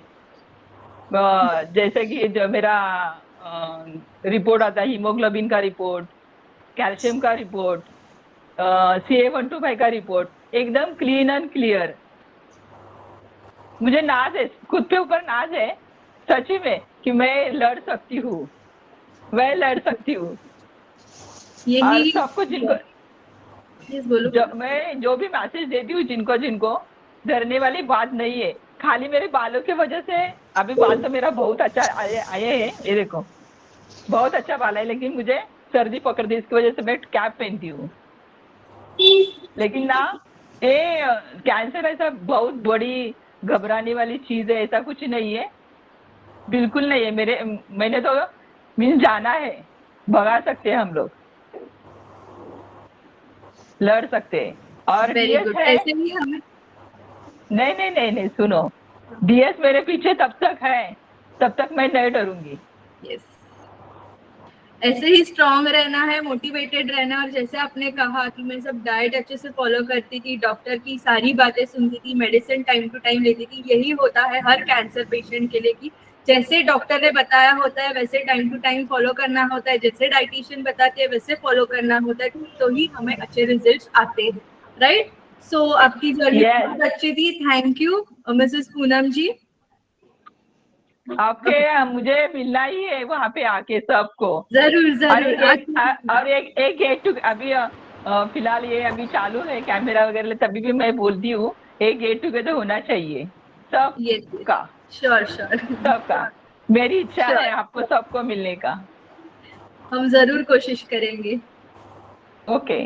जैसे कि जो मेरा रिपोर्ट आता है, हीमोग्लोबिन का रिपोर्ट, कैल्शियम का रिपोर्ट, CA125 का रिपोर्ट, एकदम क्लीन एंड क्लियर। मुझे नाज है, खुद के ऊपर नाज है सच में कि मैं लड़ सकती हूँ, मैं लड़ सकती हूँ। और यही सबको जिनको Yes, बोलो मैं जो भी मैसेज देती हूँ जिनको जिनको, डरने वाली बात नहीं है। खाली मेरे बालों की वजह से, अभी बाल तो मेरा बहुत अच्छा आए हैं, ये देखो बहुत अच्छा बाल है, लेकिन मुझे सर्दी पकड़ दी, इसकी वजह से मैं कैप पहनती हूँ। लेकिन ना ये कैंसर ऐसा बहुत बड़ी घबराने वाली चीज है, ऐसा कुछ नहीं है, बिल्कुल नहीं है। मैंने तो मीन जाना है, भगा सकते हैं हम लोग, लड़ सकते हैं। और वेरी डीएस गुड। है, ऐसे ही हमें नहीं नहीं नहीं नहीं सुनो, डीएस मेरे पीछे तब तक है, तब तक मैं नहीं डरूंगी। यस ऐसे ही स्ट्रांग रहना है, मोटिवेटेड रहना। और जैसे आपने कहा कि मैं सब डाइट अच्छे से फॉलो करती थी, डॉक्टर की सारी बातें सुनती थी, मेडिसिन टाइम टू टाइम लेती थी, यही होता है हर कैंसर पेशेंट के लिए कि जैसे डॉक्टर ने बताया होता है वैसे टाइम टू टाइम फॉलो करना होता है, जैसे डाइटिशियन बताते हैं वैसे फॉलो करना होता है, तो ही हमें अच्छे रिजल्ट आते हैं। राइट। सो आपकी जर्नी Yes. बहुत अच्छी थी। थैंक यू मिसेस पूनम जी। आपके मुझे मिलना ही है वहाँ पे आके सबको। जरूर और जरूर और एक गेट टू अभी फिलहाल ये अभी चालू है कैमरा वगैरह, तभी भी मैं बोलती हूँ एक गेट टुगेदर होना चाहिए सबका, श्योर श्योर सबका। मेरी इच्छा है श्योर आपको सबको मिलने का। हम जरूर कोशिश करेंगे। Okay.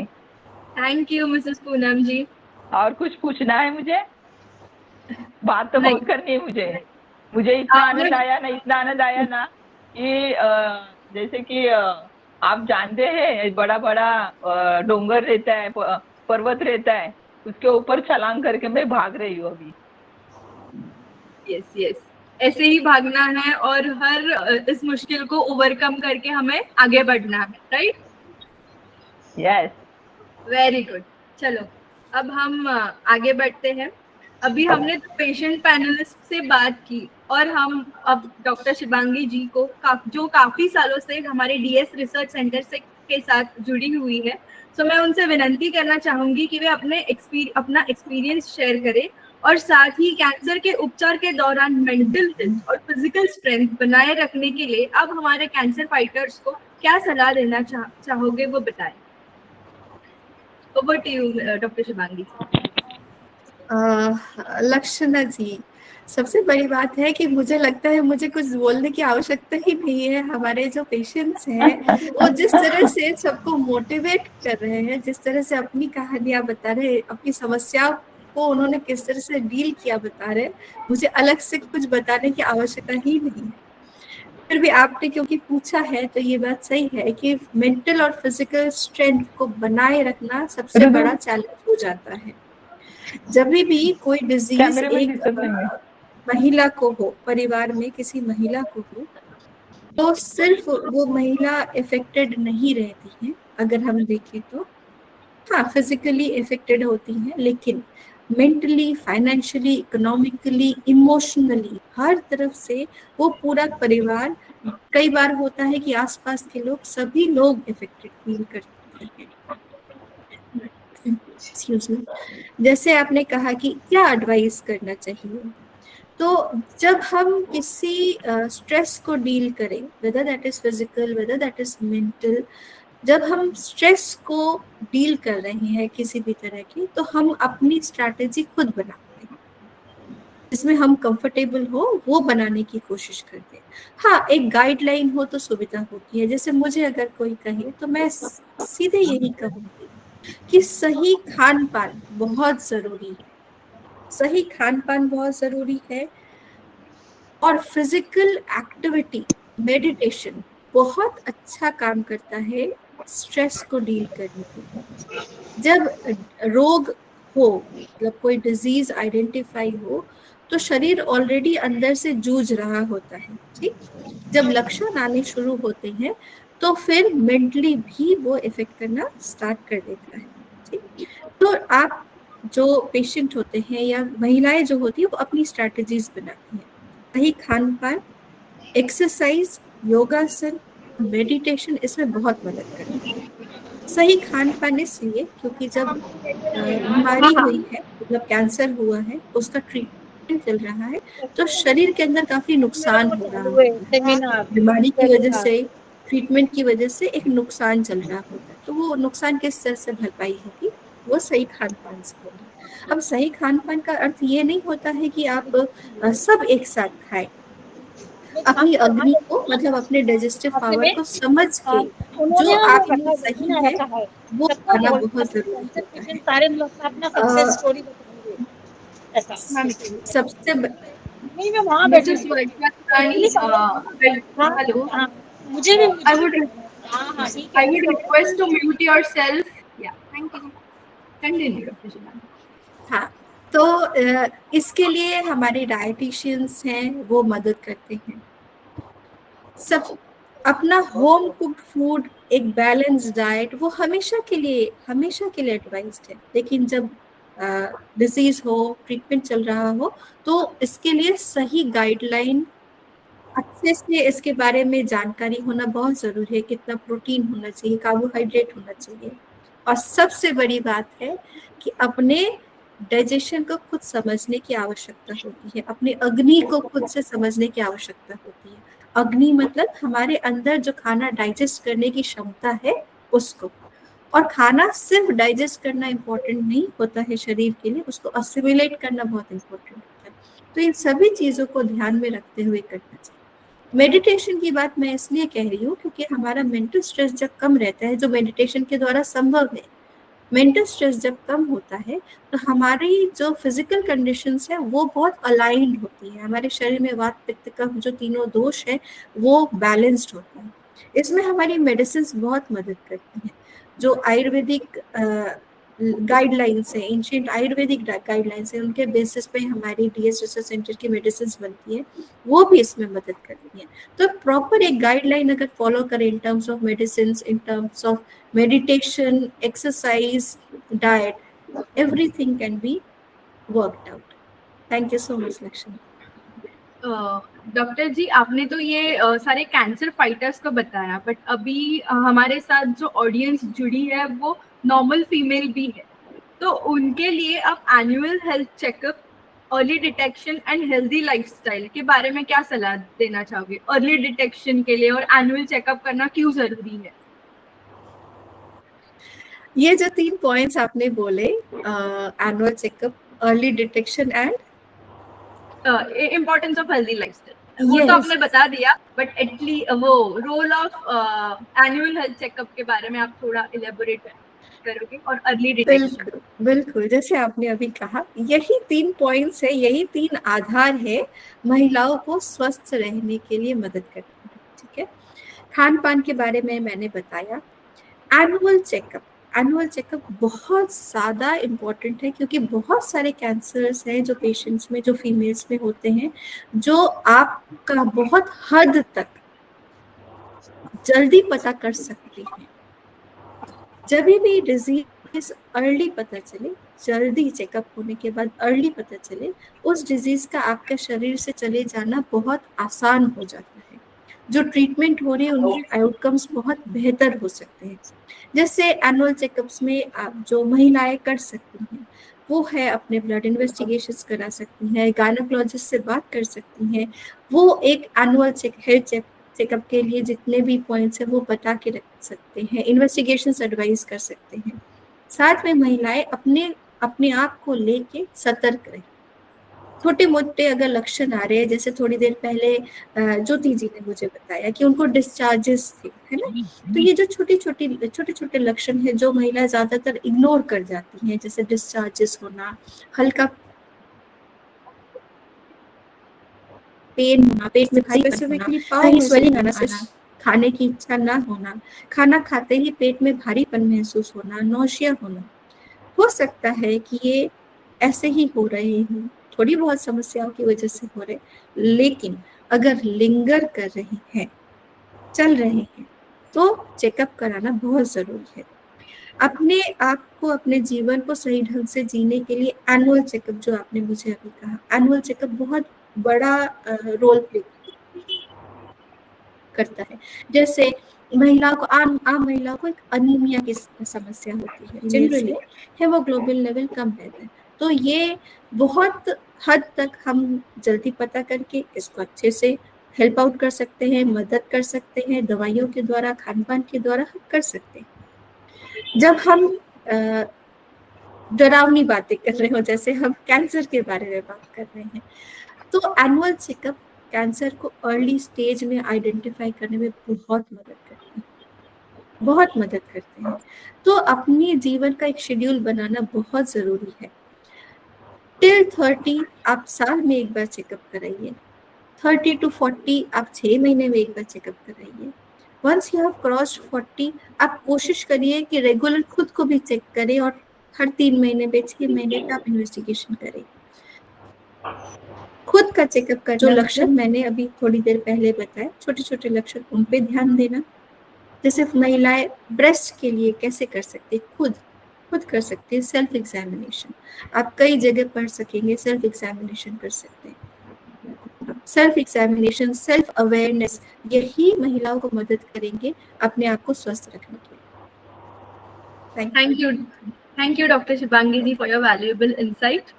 Thank you mrs Poonam ji. और कुछ पूछना है मुझे? बात तो नहीं बहुत करनी है मुझे इतना आपने आनंद आया ना, इतना आनंद आया ना कि जैसे कि आप जानते हैं बड़ा बड़ा डोंगर रहता है, पर्वत रहता है, उसके ऊपर छलांग करके मैं भाग रही हूँ अभी। यस यस ऐसे ही भागना है और हर इस मुश्किल को ओवरकम करके हमें आगे बढ़ना है। राइट। यस। Very good. चलो अब हम आगे बढ़ते हैं। अभी हमने पेशेंट पैनलिस्ट से बात की और हम अब डॉक्टर शिवांगी जी को जो काफी सालों से हमारे डीएस रिसर्च सेंटर से के साथ जुड़ी हुई है, तो मैं उनसे विनती करना चाहूंगी कि वे अपना एक्सपीरियंस शेयर करें और साथ ही कैंसर के उपचार के दौरान मेंटल हेल्थ और फिजिकल स्ट्रेंथ बनाए रखने के लिए अब हमारे कैंसर फाइटर्स को क्या सलाह देना चाहोगे वो बताएं। Over to you doctor Shivangi. Lakshana ji, सबसे बड़ी बात है कि मुझे लगता है मुझे कुछ बोलने की आवश्यकता ही नहीं है। हमारे जो पेशेंट्स हैं वो जिस तरह से सबको मोटिवेट कर रहे हैं, जिस तरह से अपनी कहानियां बता रहे हैं, अपनी समस्याओं को उन्होंने किस तरह से डील किया बता रहे हैं, मुझे अलग से कुछ बताने की आवश्यकता ही नहीं है। फिर भी आपने क्योंकि पूछा है तो ये बात सही है कि मेंटल और फिजिकल स्ट्रेंथ को बनाए रखना सबसे बड़ा चैलेंज हो जाता है। जब भी कोई डिजीज कैमरे में एक दिक्कत नहीं है। महिला को हो, परिवार में किसी महिला को हो, तो सिर्फ वो महिला इफेक्टेड नहीं रहती है। अगर हम देखें तो हाँ, फिजिकली इफेक्टेड होती हैं, लेकिन मेंटली, फाइनेंशियली, इकोनॉमिकली, इमोशनली हर तरफ से वो पूरा परिवार, कई बार होता है कि आसपास के लोग, सभी लोग इफेक्टेड फील करते हैं। Excuse me. जैसे आपने कहा कि क्या एडवाइस करना चाहिए, तो जब हम किसी स्ट्रेस को डील करें, whether that is physical, whether that is mental, जब हम स्ट्रेस को डील कर रहे हैं किसी भी तरह की, तो हम अपनी स्ट्रैटेजी खुद बनाते हैं, जिसमें हम कंफर्टेबल हो वो बनाने की कोशिश करते हैं। हाँ, एक गाइडलाइन हो तो सुविधा होती है। जैसे मुझे अगर कोई कहे तो मैं सीधे यही कहूँगी कि सही खान पान बहुत जरूरी है। सही खान पान बहुत जरूरी है, और फिजिकल एक्टिविटी, मेडिटेशन बहुत अच्छा काम करता है स्ट्रेस को डील करने के लिए। जब रोग हो, मतलब कोई डिजीज आइडेंटिफाई हो, तो शरीर ऑलरेडी अंदर से जूझ रहा होता है, ठीक। जब लक्षण आने शुरू होते हैं तो फिर मेंटली भी वो इफेक्ट करना स्टार्ट कर देता है, ठीक। तो आप जो पेशेंट होते हैं या महिलाएं जो होती है वो अपनी स्ट्रैटेजीज बनाती हैं। सही खान पान, एक्सरसाइज, योगासन, मेडिटेशन इसमें बहुत मदद करता है। सही खान पान इसलिए क्योंकि जब बीमारी हुई है, मतलब कैंसर हुआ है, उसका ट्रीटमेंट चल रहा है, तो शरीर के अंदर काफी नुकसान हो रहा होता है। बीमारी की वजह से, ट्रीटमेंट की वजह से एक नुकसान चल रहा होता है, तो वो नुकसान किस तरह से भरपाई होगी, वो सही खान पान से होगी। अब सही खान पान का अर्थ ये नहीं होता है कि आप सब एक साथ खाएं। अपनी अग्नि को, मतलब अपने डाइजेस्टिव पावर को समझ के जो आपके लिए सही है वो खाना बहुत जरूरी होता है। सारे लोग अपना सक्सेस स्टोरी बताएंगे ऐसा। सबसे नहीं, मैं वहाँ बैठी Mrs. थी। Vaidyanathan, हाँ, hello. हाँ, मुझे भी I would हाँ हाँ ठीक I है। would request to mute yourself. Yeah, thank you. Continue, Dr. Shubham. हाँ, तो इसके लिए हमारे डाइटिशियंस हैं, वो मदद करते हैं। सब अपना होम कुक्ड फूड, एक बैलेंस डाइट, वो हमेशा के लिए एडवाइस्ड है। लेकिन जब डिजीज हो, ट्रीटमेंट चल रहा हो, तो इसके लिए सही गाइडलाइन, अच्छे से इसके बारे में जानकारी होना बहुत जरूरी है। कितना प्रोटीन होना चाहिए, कार्बोहाइड्रेट होना चाहिए, और सबसे बड़ी बात है कि अपने डाइजेशन को खुद समझने की आवश्यकता होती है। अपने अग्नि को खुद से समझने की आवश्यकता होती है। अग्नि मतलब हमारे अंदर जो खाना डाइजेस्ट करने की क्षमता है उसको। और खाना सिर्फ डाइजेस्ट करना इम्पोर्टेंट नहीं होता है शरीर के लिए, उसको असिमिलेट करना बहुत इम्पोर्टेंट होता है। तो इन सभी चीज़ों को ध्यान में रखते हुए करना चाहिए। मेडिटेशन की बात मैं इसलिए कह रही हूँ क्योंकि हमारा मेंटल स्ट्रेस जब कम रहता है, जो मेडिटेशन के द्वारा संभव है, मेंटल स्ट्रेस जब कम होता है तो हमारी जो फिजिकल कंडीशंस है वो बहुत अलाइंड होती है। हमारे शरीर में वात पित्त कफ जो तीनों दोष है वो बैलेंस्ड होता है। इसमें हमारी मेडिसिन बहुत मदद करती हैं। जो आयुर्वेदिक गाइडलाइंस है, एंशिएंट आयुर्वेदिक गाइडलाइंस है, उनके बेसिस पे हमारी डीएस रिसर्च सेंटर की मेडिसिन बनती है, वो भी इसमें मदद करती हैं। तो प्रॉपर एक गाइडलाइन अगर फॉलो करें in terms of medicine, in terms of meditation, exercise, diet, everything can be worked out. Thank you so much, Lakshmi. Doctor ji, आपने तो ये सारे कैंसर फाइटर्स को बताया, बट अभी हमारे साथ जो ऑडियंस जुड़ी है वो नॉर्मल फीमेल भी है, तो उनके लिए आप annual health checkup, early detection and healthy lifestyle के बारे में क्या सलाह देना चाहोगे? अर्ली डिटेक्शन के लिए और एनुअल चेकअप करना क्यों जरूरी है? ये जो 3 पॉइंट्स आपने बोले, annual checkup, early detection and importance of healthy lifestyle वो तो आपने बता दिया, बट एटलीस्ट वो role of annual health checkup के बारे में आप थोड़ा इलेबोरेट करोगे, और अर्ली डिटेक्शन। बिल्कुल बिल्कुल, जैसे आपने अभी कहा, यही 3 पॉइंट्स है, यही 3 आधार है महिलाओं को स्वस्थ रहने के लिए मदद करते हैं। ठीक है, खान पान के बारे में मैंने बताया। एनुअल चेकअप बहुत ज़्यादा इम्पोर्टेंट है, क्योंकि बहुत सारे कैंसर्स हैं जो पेशेंट्स में, जो फीमेल्स में होते हैं, जो आपका बहुत हद तक जल्दी पता कर सकते हैं। जब भी डिजीज अर्ली पता चले, जल्दी चेकअप होने के बाद अर्ली पता चले, उस डिजीज का आपके शरीर से चले जाना बहुत आसान हो जाता है। जो ट्रीटमेंट हो रही है उनके आउटकम्स बहुत बेहतर हो सकते हैं। जैसे एनुअल चेकअप्स में आप जो महिलाएं कर सकती हैं वो है अपने ब्लड इन्वेस्टिगेशंस करा सकती हैं, गायनोकोलॉजिस्ट से बात कर सकती हैं। वो एक एनुअल हेल्थ चेकअप के लिए जितने भी पॉइंट्स हैं वो बता के रख सकते हैं, इन्वेस्टिगेशंस एडवाइस कर सकते हैं। साथ में महिलाएं अपने आप को लेके सतर्क रहें। छोटे मोटे अगर लक्षण आ रहे हैं, जैसे थोड़ी देर पहले ज्योति जी ने मुझे बताया कि उनको डिस्चार्जेस थे, है ना, तो ये जो छोटे छोटे लक्षण है जो महिला ज्यादातर इग्नोर कर जाती हैं, जैसे डिस्चार्जेस होना, हल्का पेन होना, पेट में भारी होना, कहीं स्वेलिंग आना, खाने की इच्छा ना होना, खाना खाते ही पेट में भारीपन महसूस होना, नौशिया होना, हो सकता है कि ये ऐसे ही हो रहे हो, थोड़ी बहुत समस्याओं की वजह से हो रहे, लेकिन अगर लिंगर कर रही हैं, चल रहे हैं, तो चेकअप कराना बहुत जरूरी है। अपने आप को, अपने जीवन को सही ढंग से जीने के लिए एनुअल चेकअप, जो आपने मुझे अभी कहा, एनुअल चेकअप बहुत बड़ा रोल प्ले करता है। जैसे महिलाओं को, आम महिलाओं को एक अनीमिया की समस्या होती है, जनरली हीमोग्लोबिन लेवल कम रहता है, तो ये बहुत हद तक हम जल्दी पता करके इसको अच्छे से हेल्प आउट कर सकते हैं, मदद कर सकते हैं, दवाइयों के द्वारा, खान पान के द्वारा हम कर सकते हैं। जब हम डरावनी बातें कर रहे हो, जैसे हम कैंसर के बारे में बात कर रहे हैं, तो एनुअल चेकअप कैंसर को अर्ली स्टेज में आइडेंटिफाई करने में बहुत मदद करते हैं। तो अपने जीवन का एक शेड्यूल बनाना बहुत जरूरी है। टिल 30 आप साल में एक बार चेकअप कराइए, 30 to 40 आप 6 महीने में एक बार चेकअप कराइए। वंस यू हैव क्रॉस्ड 40 आप कोशिश करिए कि रेगुलर खुद को भी चेक करें, और हर 3 महीने पे, 6 महीने पे आप इन्वेस्टिगेशन करें। खुद का चेकअप का जो लक्षण मैंने अभी थोड़ी देर पहले बताया, छोटे छोटे लक्षण, उन पे ध्यान देना। जैसे महिलाएं ब्रेस्ट के लिए कैसे कर सकते, खुद कर सकते हैं सेल्फ एग्जामिनेशन। आप कई जगह पढ़ सकेंगे, सेल्फ एग्जामिनेशन कर सकते हैं। सेल्फ एग्जामिनेशन, सेल्फ अवेयरनेस, यही महिलाओं को मदद करेंगे अपने आप को स्वस्थ रखने के लिए। Thank you, Dr. Shibangi ji, for your valuable insight.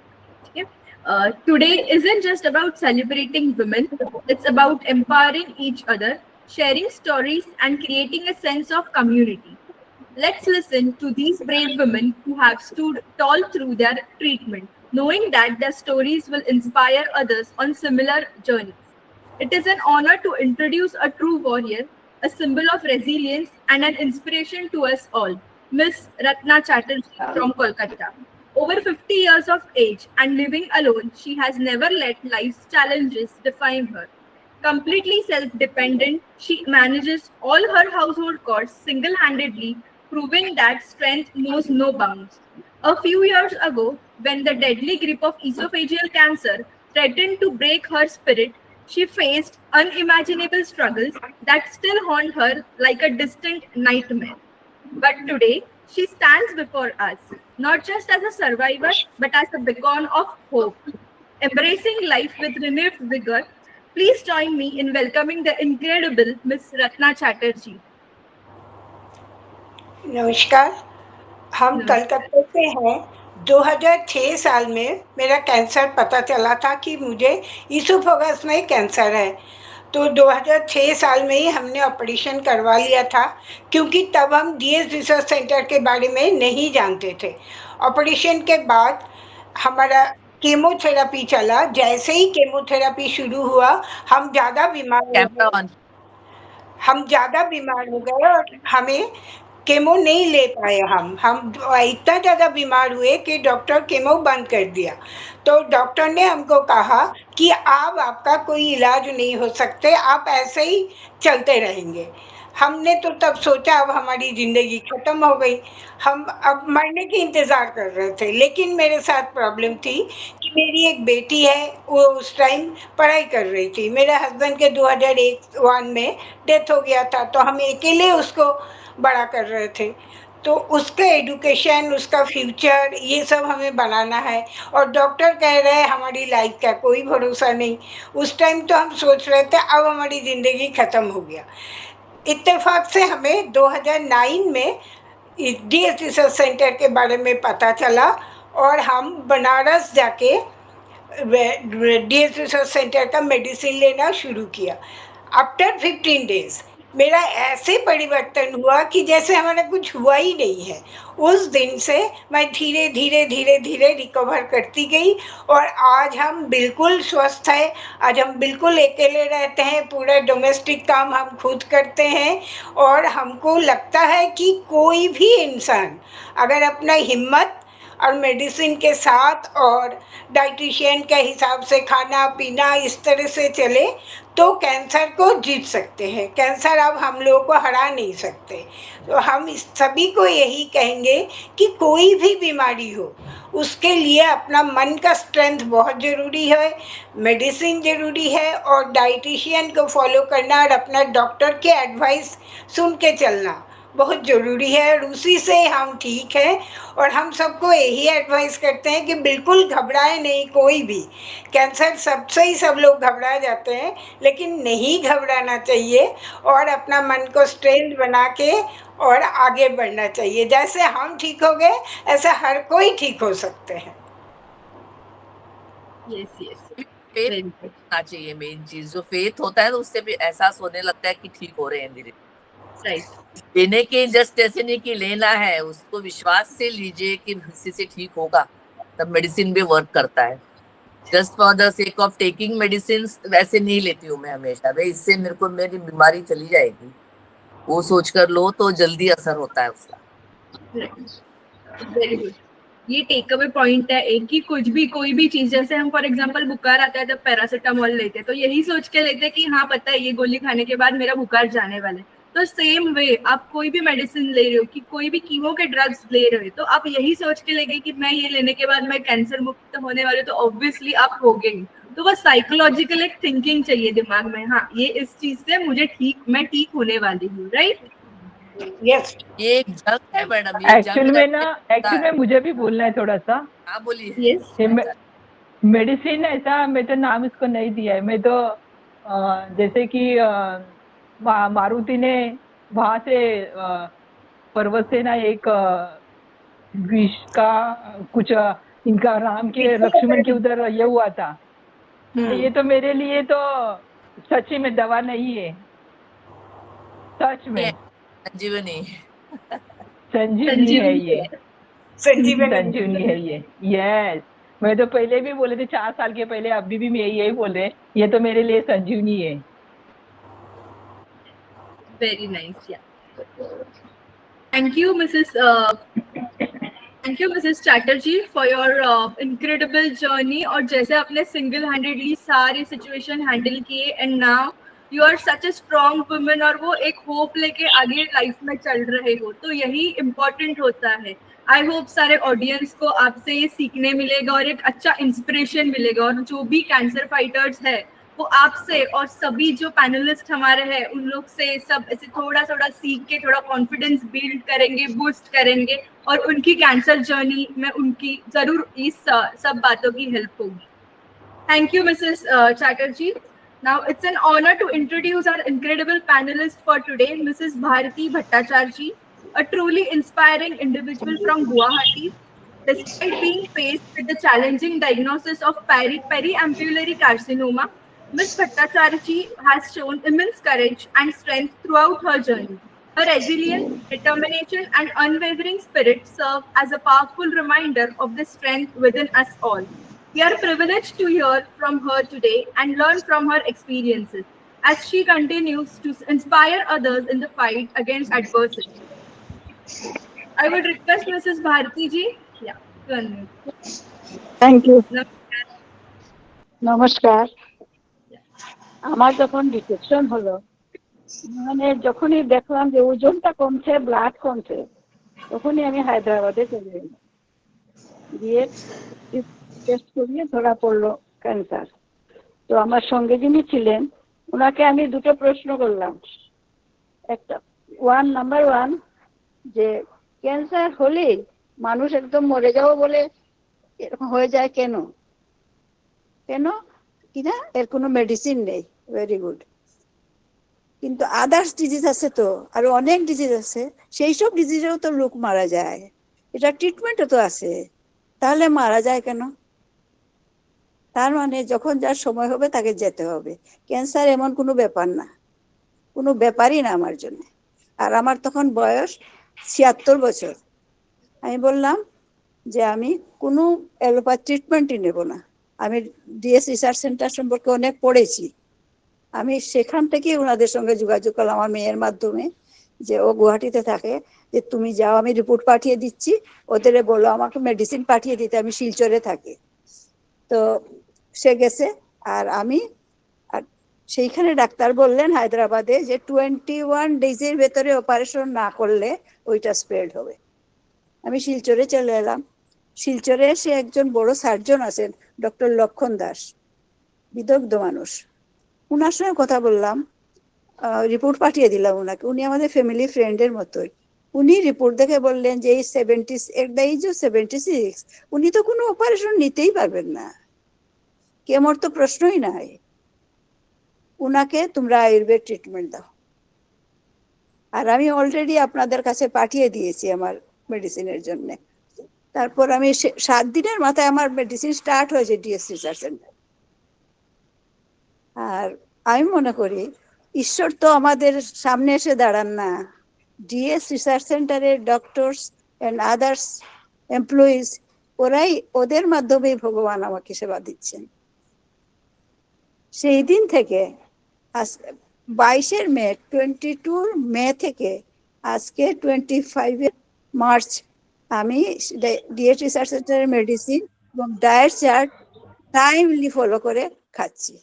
Today isn't just about celebrating women, it's about empowering each other, sharing stories, and creating a sense of community. Let's listen to these brave women who have stood tall through their treatment, knowing that their stories will inspire others on similar journeys. It is an honor to introduce a true warrior, a symbol of resilience, and an inspiration to us all, Miss Ratna Chatterjee from Kolkata. Over 50 years of age and living alone, she has never let life's challenges define her. Completely self-dependent, she manages all her household chores single-handedly, proving that strength knows no bounds. A few years ago, when the deadly grip of esophageal cancer threatened to break her spirit, she faced unimaginable struggles that still haunt her like a distant nightmare. But today, she stands before us, not just as a survivor, but as a beacon of hope. Embracing life with renewed vigor, please join me in welcoming the incredible Miss Ratna Chatterjee. नमस्कार, हम कलकत्ता से हैं। 2006 साल में मेरा cancer पता चला था कि मुझे ईसोफेगस में कैंसर है, तो 2006 साल में ही हमने ऑपरेशन करवा लिया था, क्योंकि तब हम डीएस रिसर्च सेंटर के बारे में नहीं जानते थे। ऑपरेशन के बाद हमारा केमोथेरेपी चला। जैसे ही केमोथेरेपी शुरू हुआ, हम ज़्यादा बीमार हो कैमरा गए। ऑन। हम ज़्यादा बीमार हो गए और हमें केमो नहीं ले पाए हम इतना ज़्यादा बीमार हुए कि डॉक्टर केमो बंद कर दिया। तो डॉक्टर ने हमको कहा कि अब आपका कोई इलाज नहीं हो सकते, आप ऐसे ही चलते रहेंगे। हमने तो तब सोचा अब हमारी ज़िंदगी ख़त्म हो गई, हम अब मरने के इंतज़ार कर रहे थे। लेकिन मेरे साथ प्रॉब्लम थी कि मेरी एक बेटी है, वो उस टाइम पढ़ाई कर रही थी। मेरे हस्बैंड के 2001 में डेथ हो गया था, तो हम अकेले उसको बड़ा कर रहे थे। तो उसका एजुकेशन, उसका फ्यूचर, ये सब हमें बनाना है। और डॉक्टर कह रहे हैं हमारी लाइफ का कोई भरोसा नहीं। उस टाइम तो हम सोच रहे थे अब हमारी ज़िंदगी ख़त्म हो गया। इत्तेफाक से हमें 2009 में डीएस रिसर्च सेंटर के बारे में पता चला और हम बनारस जाके डीएस रिसर्च सेंटर का मेडिसिन लेना शुरू किया। आफ्टर 15 डेज मेरा ऐसे परिवर्तन हुआ कि जैसे हमारा कुछ हुआ ही नहीं है। उस दिन से मैं धीरे धीरे धीरे धीरे रिकवर करती गई और आज हम बिल्कुल स्वस्थ हैं। आज हम बिल्कुल अकेले रहते हैं, पूरा डोमेस्टिक काम हम खुद करते हैं। और हमको लगता है कि कोई भी इंसान अगर अपना हिम्मत और मेडिसिन के साथ और डाइटिशियन के हिसाब से खाना पीना इस तरह से चले तो कैंसर को जीत सकते हैं। कैंसर अब हम लोगों को हरा नहीं सकते। तो हम इस सभी को यही कहेंगे कि कोई भी बीमारी हो, उसके लिए अपना मन का स्ट्रेंथ बहुत ज़रूरी है, मेडिसिन ज़रूरी है और डाइटिशियन को फॉलो करना और अपना डॉक्टर के एडवाइस सुन के चलना बहुत ज़रूरी है। और उसी से हम ठीक हैं। और हम सबको यही एडवाइस करते हैं कि बिल्कुल घबराए नहीं कोई भी। कैंसर सबसे ही सब लोग घबरा जाते हैं, लेकिन नहीं घबराना चाहिए और अपना मन को स्ट्रेंथ बना के और आगे बढ़ना चाहिए। जैसे हम ठीक हो गए, ऐसे हर कोई ठीक हो सकते हैं। Yes, yes. Faith Very good. होना चाहिए। मेन चीज जो फेथ होता है तो उससे भी एहसास होने लगता है कि ठीक हो रहे हैं धीरे। Right. लेने के जस्ट ऐसे नहीं कि लेना है, उसको विश्वास से लीजिए कि इसी से ठीक होगा, तब मेडिसिन भी वर्क करता है। Just for the sake of taking medicine वैसे नहीं लेती हूँ मैं हमेशा, भाई इससे मेरे को मेरी बीमारी चली जाएगी, वो सोच कर लो तो जल्दी असर होता है उसका। Very good. ये टेक अवे पॉइंट है एक कि कुछ भी कोई भी चीज, जैसे हम फॉर एग्जांपल बुखार आता है तब पैरासिटामोल लेते हैं तो यही सोच के लेते हैं कि हाँ पता है ये गोली खाने के बाद मेरा बुखार जाने वाला है। तो सेम वे आप कोई भी मेडिसिन ले रहे हो कि कोई भी कीमो के ड्रग्स ले रहे हो तो आप यही सोच के लेंगे कि मैं ये लेने के बाद मैं कैंसर मुक्त होने वाले, तो ऑब्वियसली आप होगे ही। तो बस साइकोलॉजिकल एक थिंकिंग चाहिए दिमाग में, हाँ ये इस चीज से मुझे मैं ठीक होने वाली हूँ, राइट। यस, ये एक जंग है मैडम, ये एक्चुअल में मुझे भी बोलना है थोड़ा सा। हाँ बोलिए। यस। मेडिसिन ऐसा मैं तो नाम इसको नहीं दिया है। मैं तो जैसे कि मारुति ने वहां से पर्वत से ना एक विष का कुछ इनका राम के लक्ष्मण के उधर ये हुआ था। ये तो मेरे लिए तो सच में दवा नहीं है, सच में संजीवनी है ये, संजीवनी है ये। यस, मैं तो पहले भी बोले थे 4 साल के पहले, अभी भी मैं यही बोल रहे, ये तो मेरे लिए संजीवनी है। Very nice, yeah. Thank you, Mrs. Chatterjee, for your incredible journey. और जैसे आपने single-handedly सारी situation handle किए and now you are such a strong woman और वो एक hope लेके आगे life में चल रहे हो, तो यही important होता है। I hope सारे audience को आपसे ये सीखने मिलेगा और एक अच्छा inspiration मिलेगा। और जो भी cancer fighters है वो आपसे और सभी जो पैनलिस्ट हमारे हैं उन लोग से सब ऐसे थोड़ा थोड़ा सीख के थोड़ा कॉन्फिडेंस बिल्ड करेंगे, बूस्ट करेंगे और उनकी कैंसर जर्नी में उनकी जरूर इस सब बातों की हेल्प होगी। Thank you Mrs Chatterjee. Now it's an honor to introduce our incredible panelist for today, Mrs. Bharati Bhattacharya, a truly inspiring individual from Guwahati. Despite being faced with the challenging diagnosis of periambulary carcinoma, Ms. Bhattacharya has shown immense courage and strength throughout her journey. Her resilience, determination, and unwavering spirit serve as a powerful reminder of the strength within us all. We are privileged to hear from her today and learn from her experiences as she continues to inspire others in the fight against adversity. I would request Mrs. Bharti ji, yeah, to unmute. Thank you Namaskar. নমস্কার আমার যখন detection হলো মানে যখনই দেখলাম যে ওজনটা কমছে ব্লাড কমছে তখনই আমি হায়দ্রাবাদে চলে এলাম গিয়ে টেস্ট করিয়ে ধরা পড়লো ক্যান্সার তো আমার সঙ্গে যিনি ছিলেন ওনাকে আমি দুটো প্রশ্ন করলাম একটা নাম্বার ওয়ান যে ক্যান্সার হলে মানুষ একদম মরে যাবো বলে এরকম হয়ে যায় কেন কেন কিনা এর কোনো মেডিসিন নেই ভেরি গুড কিন্তু আদার্স ডিজিজ আছে তো আরো অনেক ডিজিজ আছে সেই সব ডিজিজেও তো লোক মারা যায় এটা ট্রিটমেন্টও তো আছে তাহলে মারা যায় কেন তার মানে যখন যার সময় হবে তাকে যেতে হবে ক্যান্সার এমন কোনো ব্যাপার না কোনো ব্যাপারই না আমার জন্য আর আমার তখন বয়স ৭৬ বছর আমি বললাম যে আমি কোনো অ্যালোপ্যাথ ট্রিটমেন্টই নেব না আমি ডিএস রিসার্চ সেন্টার সম্পর্কে অনেক পড়েছি আমি সেখান থেকে ওনাদের সঙ্গে যোগাযোগ করলাম আমার মেয়ের মাধ্যমে যে ও গুয়াহাটিতে থাকে যে তুমি যাও আমি রিপোর্ট পাঠিয়ে দিচ্ছি ওদের বলো আমাকে মেডিসিন পাঠিয়ে দিতে আমি শিলচরে থাকি তো সে গেছে আর আমি আর সেইখানে ডাক্তার বললেন হায়দ্রাবাদে যে 21 ডেজের ভেতরে অপারেশন না করলে ওইটা স্প্রেড হবে আমি শিলচরে চলে এলাম শিলচরে এসে একজন বড় সার্জন আছেন ডক্টর লক্ষণ দাস বিদগ্ধ মানুষ ওনার সঙ্গে কথা বললাম রিপোর্ট পাঠিয়ে দিলাম ওনাকে উনি আমাদের ফ্যামিলি ফ্রেন্ডের মতোই উনি রিপোর্ট দেখে বললেন যে এই 76 উনি তো কোনো অপারেশন নিতেই পারবেন না কেমোর তো প্রশ্নই নাই উনাকে তোমরা আয়ুর্বেদ ট্রিটমেন্ট দাও আর আমি অলরেডি আপনাদের কাছে পাঠিয়ে দিয়েছি আমার মেডিসিনের জন্য তারপর আমি 7 দিনের মাথায় আমার মেডিসিন স্টার্ট হয়েছে ডিএস রিসার্চ সেন্টার আর আমি মনে করি ঈশ্বর তো আমাদের সামনে এসে দাঁড়ান না ডিএস রিসার্চ সেন্টারের ডক্টরস এন্ড আদার্স এমপ্লয়িজ ওরাই ওদের মাধ্যমে ভগবান আমাকে সেবা দিচ্ছেন সেই দিন থেকে 22 মে 22 মে থেকে আজকে 25 মার্চ আমি ডিএস রিসার্চ সেন্টারের মেডিসিন এবং ডায়েট চার্ট টাইমলি ফলো করে খাচ্ছি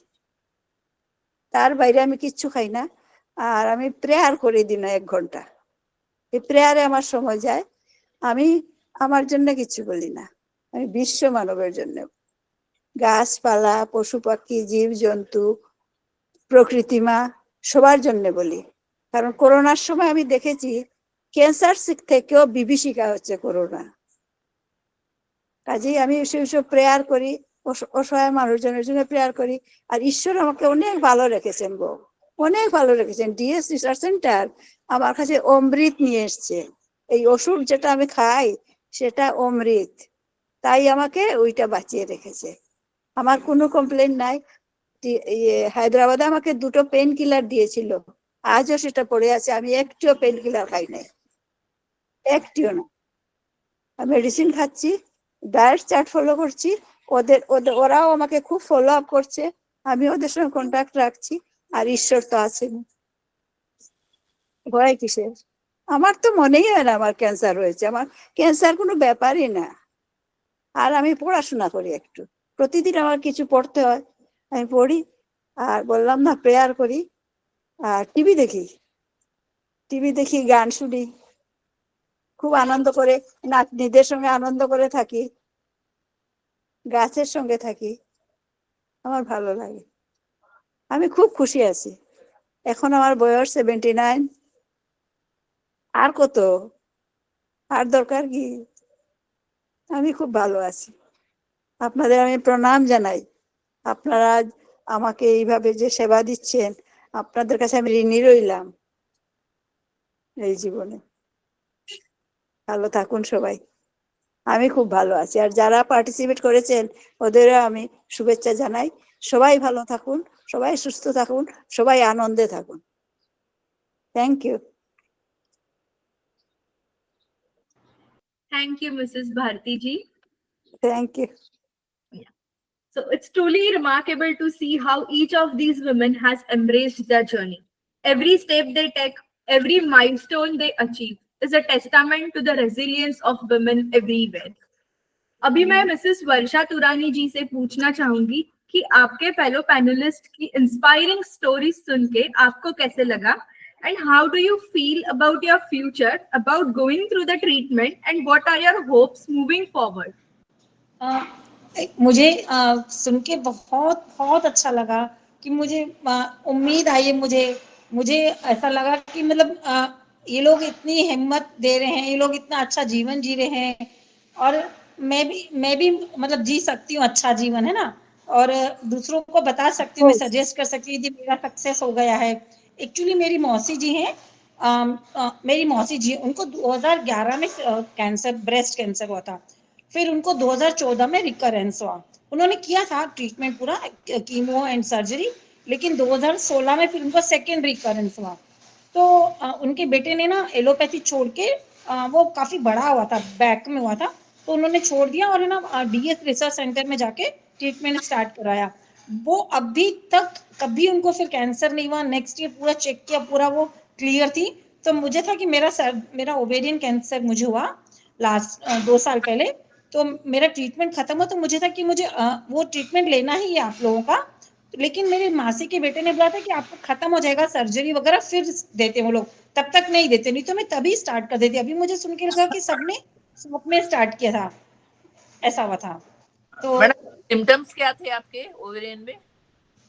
তার বাইরে আমি কিচ্ছু খাই না আর আমি প্রেয়ার করি দিনে 1 ঘন্টা এই প্রেয়ারে আমার সময় যায় আমি আমার জন্য কিছু বলি না আমি বিশ্ব মানবের জন্য গাছপালা পশু পাখি জীব জন্তু প্রকৃতিমা সবার জন্য বলি কারণ করোনার সময় আমি দেখেছি ক্যান্সার থেকেও বিভীষিকা হচ্ছে করোনা কাজেই আমি সব প্রেয়ার করি অসহায় মানুষজনের জন্য প্রেয়ার করি আর ঈশ্বর আমাকে অনেক ভালো রেখেছেন গো অনেক ভালো রেখেছেন ডিএস রিসার্চ সেন্টার আমার কাছে অমৃত নিয়ে এসছে এই ওষুধ যেটা আমি খাই সেটা অমৃত তাই আমাকে ওইটা বাঁচিয়ে রেখেছে আমার কোনো কমপ্লেন নাই হায়দ্রাবাদে আমাকে 2টো পেন কিলার দিয়েছিল আজও সেটা পড়ে আছে আমি একটিও পেন কিলার খাই নাই একটিও না মেডিসিন খাচ্ছি ডায়েট চার্ট ফলো করছি ওরাও আমাকে খুব ফলো আপ করছে আমি ওদের সঙ্গে কন্ট্যাক্ট রাখছি আর ঈশ্বর তো আছেন ভয় কিসের আমার তো মনেই হয় না আমার ক্যান্সার হয়েছে আমার ক্যান্সার কোনো ব্যাপারই না আর আমি পড়াশোনা করি একটু প্রতিদিন আমার কিছু পড়তে হয় আমি পড়ি আর বললাম না প্রেয়ার করি আর টিভি দেখি গান শুনি খুব আনন্দ করে নাতনিদের সঙ্গে আনন্দ করে থাকি গাছের সঙ্গে থাকি আমার ভালো লাগে আমি খুব খুশি আছি এখন আমার বয়স 79 আর কত আর দরকার কি আমি খুব ভালো আছি আপনাদের আমি প্রণাম জানাই আপনারা আমাকে এইভাবে যে সেবা দিচ্ছেন আপনাদের কাছে আমি ঋণী রইলাম এই জীবনে ভালো থাকুন সবাই আমি খুব ভালো আছি আর যারা পার্টিসিপেট করেছেন ওদেরও আমি শুভেচ্ছা জানাই সবাই ভালো থাকুন সবাই সুস্থ থাকুন সবাই আনন্দে থাকুন thank you Thank you, Mrs. Bharti ji. Thank you So it's truly remarkable to see how each of these women has embraced their journey. Every step they take, every milestone they achieve is a testament to the resilience of women everywhere. अभी मैं Mrs वर्षा तुरानी जी से पूछना चाहूंगी कि आपके fellow panelist की inspiring story सुन के आपको कैसे लगा and how do you feel about your future, about going through the treatment and what are your hopes moving forward? मुझे सुन के बहुत बहुत अच्छा लगा कि मुझे उम्मीद आई है, मुझे ऐसा लगा कि मतलब ये लोग इतनी हिम्मत दे रहे हैं, ये लोग इतना अच्छा जीवन जी रहे हैं और मैं भी मतलब जी सकती हूँ अच्छा जीवन, है ना, और दूसरों को बता सकती हूँ, मैं सजेस्ट कर सकती हूँ कि मेरा सक्सेस हो गया है। एक्चुअली मेरी मौसी जी हैं, मेरी मौसी जी, उनको 2011 में कैंसर, ब्रेस्ट कैंसर हुआ था, फिर उनको 2014 में रिकरेंस हुआ। उन्होंने किया था ट्रीटमेंट पूरा, कीमो एंड सर्जरी, लेकिन 2016 में फिर उनको सेकेंड रिकरेंस हुआ। तो उनके बेटे ने ना एलोपैथी छोड़ के, वो काफी बड़ा हुआ था, बैक में हुआ था, तो उन्होंने छोड़ दिया और है ना डीएस रिसर्च सेंटर में जाके ट्रीटमेंट स्टार्ट कराया। वो अभी तक कभी उनको फिर कैंसर नहीं हुआ। नेक्स्ट ईयर पूरा चेक किया, पूरा वो क्लियर थी। तो मुझे था कि मेरा ओवेरियन कैंसर मुझे हुआ लास्ट 2 साल पहले, तो मेरा ट्रीटमेंट खत्म हुआ, तो मुझे था कि मुझे वो ट्रीटमेंट लेना ही है आप लोगों का। लेकिन मेरे मासी के बेटे ने बोला था कि आपको खत्म हो जाएगा सर्जरी वगैरह फिर देते वो लोग, तब तक नहीं देते, नहीं तो मैं तभी स्टार्ट कर देती। अभी मुझे सुन के लगा कि सबने साथ में स्टार्ट किया था, ऐसा हुआ था। तो मैडम सिम्टम्स क्या थे आपके ओवेरियन में?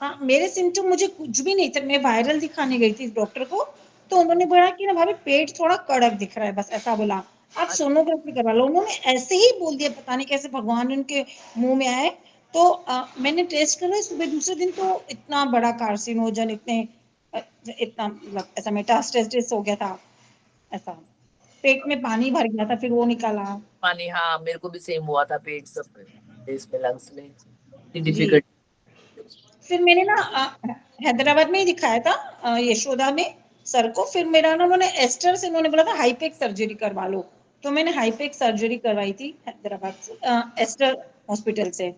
हाँ, मेरे सिम्टम मुझे कुछ भी नहीं थे। मैं वायरल दिखाने गई थी डॉक्टर को, तो उन्होंने बोला कि ना भाभी पेट थोड़ा कड़क दिख रहा है, बस ऐसा बोला, आप सोनोग्राफी करवा लो। उन्होंने ऐसे ही बोल दिया, पता नहीं कैसे भगवान उनके मुंह में आए। तो मैंने टेस्ट करा सुबह, दूसरे दिन तो इतना बड़ा कार्सिनोजन, इतना मतलब ऐसा मेटास्टेसिस हो गया था, ऐसा पेट में पानी भर गया था, फिर वो निकाला पानी। हाँ, मेरे को भी सेम हुआ था, पेट सब इसमें, लंग्स में डिफिकल्ट। फिर मैंने ना हैदराबाद में ही दिखाया था, यशोदा में सर को। फिर मेरा ना उन्होंने एस्टर से उन्होंने बोला था हाईपेक सर्जरी करवा लो, तो मैंने हाईपेक सर्जरी करवाई थी हैदराबाद से, एस्टर हॉस्पिटल से।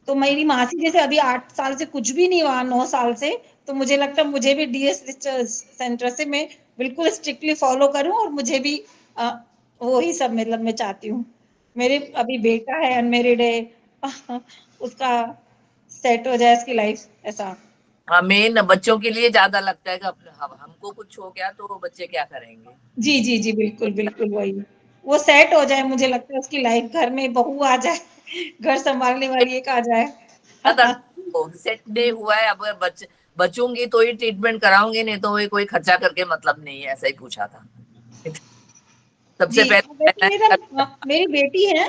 तो मेरी मासी जैसे अभी 8 साल से कुछ भी नहीं हुआ, 9 साल से, तो मुझे लगता है मुझे भी डीएस सेंटर से मैं बिल्कुल स्ट्रिक्टली फॉलो करूं और मुझे भी वो ही सब मतलब मैं चाहती हूँ। मेरे अभी बेटा है, अनमेरिड है, उसका सेट हो जाए इसकी लाइफ, ऐसा। हाँ, मेन बच्चों के लिए ज्यादा लगता है कि हमको कुछ हो गया तो बच्चे क्या करेंगे। जी जी जी, बिल्कुल बिल्कुल, वही वो सेट हो जाए, मुझे लगता है उसकी लाइफ, घर में बहू आ जाए, घर संभालने वाली एक आ जाए। सेट डे हुआ है, अब बचूंगी तो ही ट्रीटमेंट कराऊंगी, नहीं तो कोई खर्चा करके मतलब नहीं है, ऐसा ही पूछा था सबसे पहले। मेरी बेटी है,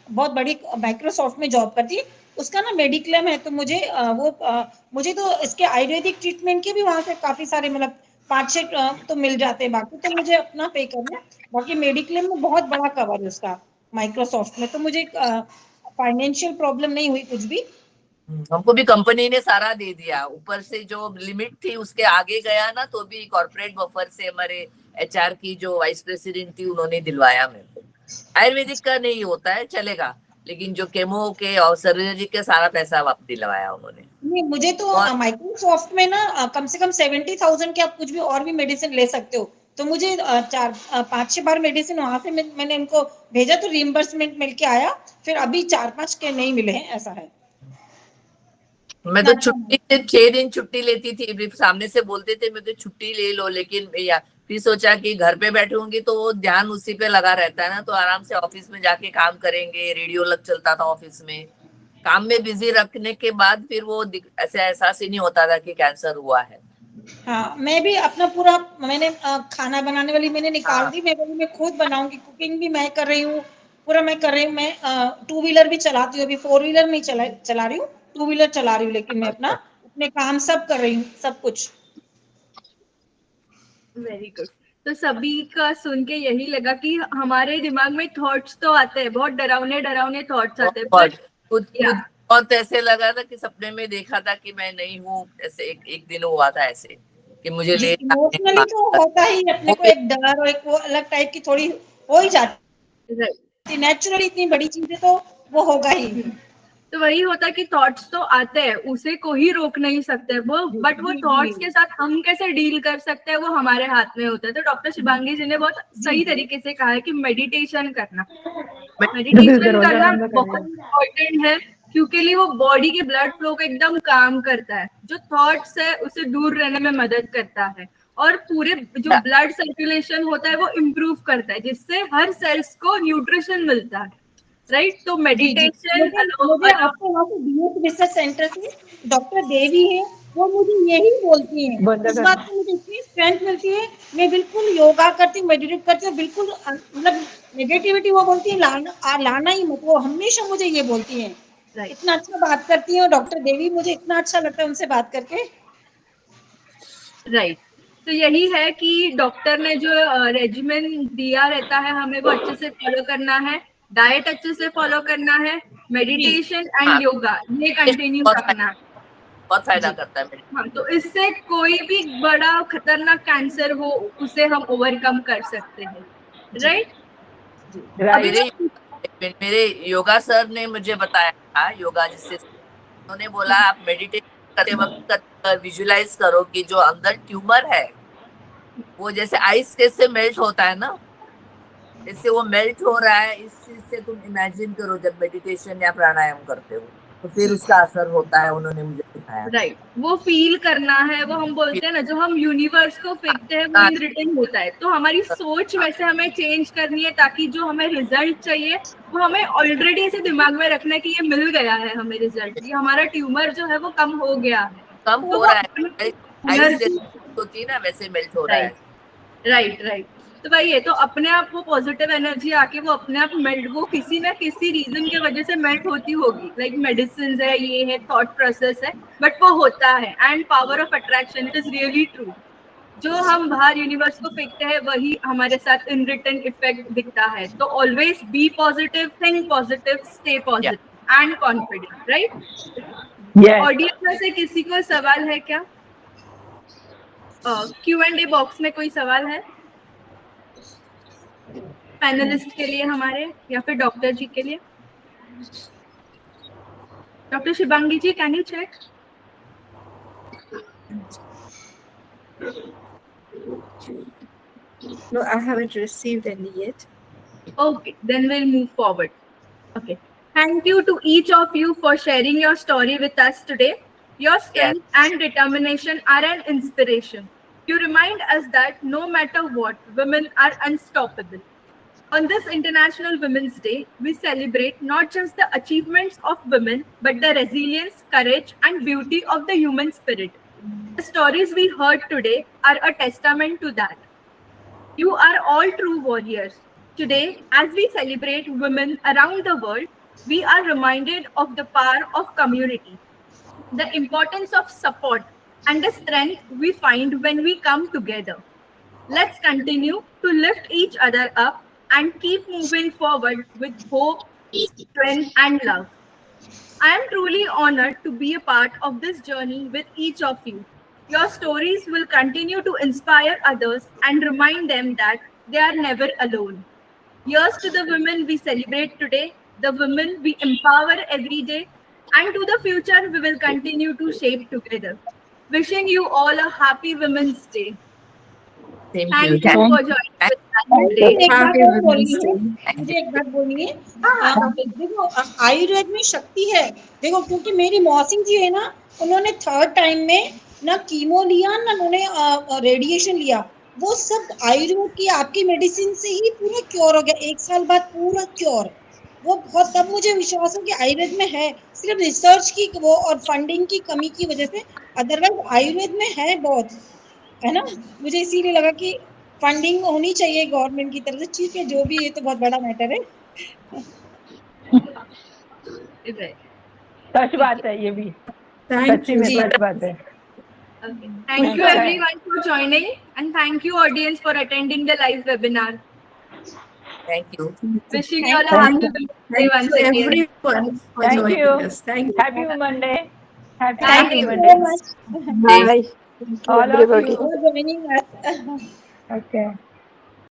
बहुत बड़ी माइक्रोसॉफ्ट में जॉब करती है, उसका ना मेडिक्लेम है, तो मुझे तो इसके आयुर्वेदिक ट्रीटमेंट के भी वहां से काफी सारे मतलब 5-6 तो मिल जाते हैं, बाकी तो मुझे अपना पे करना है। बाकी मेडिक्लेम में बहुत बड़ा कवर है उसका माइक्रोसॉफ्ट में, तो मुझे फाइनेंशियल प्रॉब्लम नहीं हुई कुछ भी। हमको भी कंपनी ने सारा दे दिया, ऊपर से जो लिमिट थी उसके आगे गया ना, तो भी कॉर्पोरेट बफर से हमारे एचआर की जो वाइस प्रेसिडेंट थी उन्होंने दिलवाया मेरे को। आयुर्वेदिक का नहीं होता है, चलेगा, लेकिन जो केमो के और सर्जरी के सारा पैसा वापस दिलवाया उन्होंने। नहीं, मुझे तो माइक्रोसॉफ्ट में ना कम से कम 70,000 के आप कुछ भी और भी मेडिसिन ले सकते हो, तो मुझे 5-6 बार मेडिसिन वहां से मैंने उनको भेजा, तो रिइंबर्समेंट मिलके आया, फिर अभी 4-5 के नहीं मिले हैं, ऐसा है। मैं तो छुट्टी 6 दिन छुट्टी लेती थी, सामने से बोलते थे मैं तो छुट्टी ले लो, लेकिन भैया फिर सोचा कि घर पे बैठूंगी तो वो ध्यान उसी पे लगा रहता है ना, तो आराम से ऑफिस में जाके काम करेंगे। रेडियो लग चलता था ऑफिस में, काम में बिजी रखने के बाद फिर वो ऐसे एहसास ही नहीं होता था कि कैंसर हुआ है। हाँ, मैं भी अपना पूरा मैंने खाना बनाने वाली मैंने निकाल दी, मैं खुद बनाऊंगी, कुकिंग भी मैं कर रही हूँ, पूरा मैं कर रही हूँ। मैं 2 व्हीलर भी चलाती हूँ, अभी 4 व्हीलर नहीं चला रही हूँ, 2 व्हीलर चला रही हूँ, लेकिन मैं अपने काम सब कर रही हूँ, सब कुछ। Very good. तो सभी का सुन के यही लगा कि हमारे दिमाग में थॉट्स तो आते हैं, बहुत डरावने थॉट्स आते हैं, खुद बहुत ऐसे लगा था कि सपने में देखा था कि मैं नहीं हूँ, ऐसे एक दिन हुआ था ऐसे कि मुझे ले इमोशनली तो होता ही, अपने को एक डर और एक वो अलग टाइप की थोड़ी हो ही जाती, नेचुरली इतनी बड़ी चीजें तो वो होगा ही। तो वही होता है कि थॉट्स तो आते हैं, उसे कोई रोक नहीं सकते वो, बट वो थॉट्स के साथ हम कैसे डील कर सकते हैं वो हमारे हाथ में होता है। तो डॉक्टर शिवांगी जी ने बहुत सही तरीके से कहा है कि मेडिटेशन करना करना बहुत इम्पोर्टेंट है, क्योंकि वो बॉडी के ब्लड फ्लो को एकदम काम करता है, जो थॉट्स है उसे दूर रहने में मदद करता है, और पूरे जो ब्लड सर्कुलेशन होता है वो इम्प्रूव करता है, जिससे हर सेल्स को न्यूट्रिशन मिलता है, राइट। तो मेडिटेशन मुझे आपके वहाँ पे बीएड रिसर्च सेंटर से डॉक्टर देवी है, वो मुझे यही बोलती हैं, इस बात को मुझे इतनी स्ट्रेंथ मिलती है, मैं बिल्कुल योगा करती हूँ, मेडिटेट करती हूँ, बिल्कुल मतलब नेगेटिविटी वो बोलती है लाना ही मत, वो हमेशा मुझे ये बोलती हैं। इतना अच्छा बात करती है डॉक्टर देवी, मुझे इतना अच्छा लगता है उनसे बात करके। राइट। तो यही है कि डॉक्टर ने जो रेजिमेंट दिया रहता है हमें वो अच्छे से फॉलो करना है, डाइट अच्छे से फॉलो करना है, मेडिटेशन एंड योगा ये कंटिन्यू रखना है, बहुत फायदा करता है। हाँ, तो इससे कोई भी बड़ा खतरनाक कैंसर हो उसे हम ओवरकम कर सकते हैं, राइट। मेरे योगा सर ने मुझे बताया था, योगा जिससे उन्होंने बोला आप मेडिटेट करते वक्त विजुलाइज करो कि जो अंदर ट्यूमर है वो जैसे आइस कैसे मेल्ट होता है ना, इससे वो मेल्ट हो रहा है, इस चीज से तुम इमेजिन करो जब मेडिटेशन या प्राणायाम करते हो तो फिर उसका असर होता है, उन्होंने मुझे सिखाया। राइट, वो फील करना है, वो हम बोलते हैं ना जो हम यूनिवर्स को फेंकते हैं वो इन रिटर्न होता है, तो हमारी सोच वैसे हमें चेंज करनी है ताकि जो हमें रिजल्ट चाहिए वो हमें ऑलरेडी ऐसे दिमाग में रखना है कि ये मिल गया है हमें रिजल्ट, ये हमारा ट्यूमर जो है वो कम हो गया है, कम हो रहा है, होती है ना वैसे मेल्ट हो रहा है। Right right. तो भाई ये तो अपने आप वो पॉजिटिव एनर्जी आके वो अपने आप मेल्ट, वो किसी ना किसी रीजन की वजह से मेल्ट होती होगी, लाइक मेडिसिन है, ये है, थॉट प्रोसेस है, बट वो होता है। And power of attraction, it is really true, जो हम बाहर यूनिवर्स को फेंकते हैं वही हमारे साथ इन रिटर्न इफेक्ट दिखता है। तो always be positive, think positive, stay positive and confident, right. Audience में से किसी को सवाल है क्या? Q&A बॉक्स में कोई सवाल है पैनलिस्ट के लिए हमारे या फिर डॉक्टर जी के लिए? Doctor Shivangi ji, can you check? No, I haven't received any yet. Okay, then we'll move forward. Okay. Thank you to each of you for sharing your story with us today. Your strength and determination are an inspiration. You remind us that no matter what, women are unstoppable. On this International Women's Day, we celebrate not just the achievements of women, but the resilience, courage, and beauty of the human spirit. The stories we heard today are a testament to that. You are all true warriors. Today, as we celebrate women around the world, we are reminded of the power of community, the importance of support, and the strength we find when we come together. Let's continue to lift each other up and keep moving forward with hope, strength, and love. I am truly honored to be a part of this journey with each of you. Your stories will continue to inspire others and remind them that they are never alone. Here's to the women we celebrate today, the women we empower every day, and to the future we will continue to shape together. Wishing you all a happy Women's Day. Thank Thank you. you for joining with us today. मुझे एक बात बोलिए, देखो आयुर्वेद में शक्ति है, देखो क्योंकि मेरी मौसिम जी है ना, उन्होंने 3rd टाइम में ना कीमो लिया ना उन्होंने रेडिएशन लिया, वो सब आयुर्वेद की आपकी मेडिसिन से ही पूरा क्योर हो गया, 1 साल बाद पूरा क्योर। वो बहुत, तब मुझे विश्वास है कि आयुर्वेद में है, सिर्फ रिसर्च की वो और फंडिंग की कमी की वजह से, अदरवाइज आयुर्वेद में है बहुत, है ना। मुझे इसीलिए लगा कि फंडिंग होनी चाहिए गवर्नमेंट की तरफ से, ठीक है, जो भी है तो बहुत बड़ा मैटर है। सच बात है, ये भी सच्ची में सच बात है। Okay. Thank you everyone for joining, and thank you audience for attending the live webinar. Thank you. Wishing you all a happy birthday once again. Everyone for Thank joining you. us. Thank you. Happy Monday. Happy Thank you. Monday. Bye. All of you. For joining us. Okay.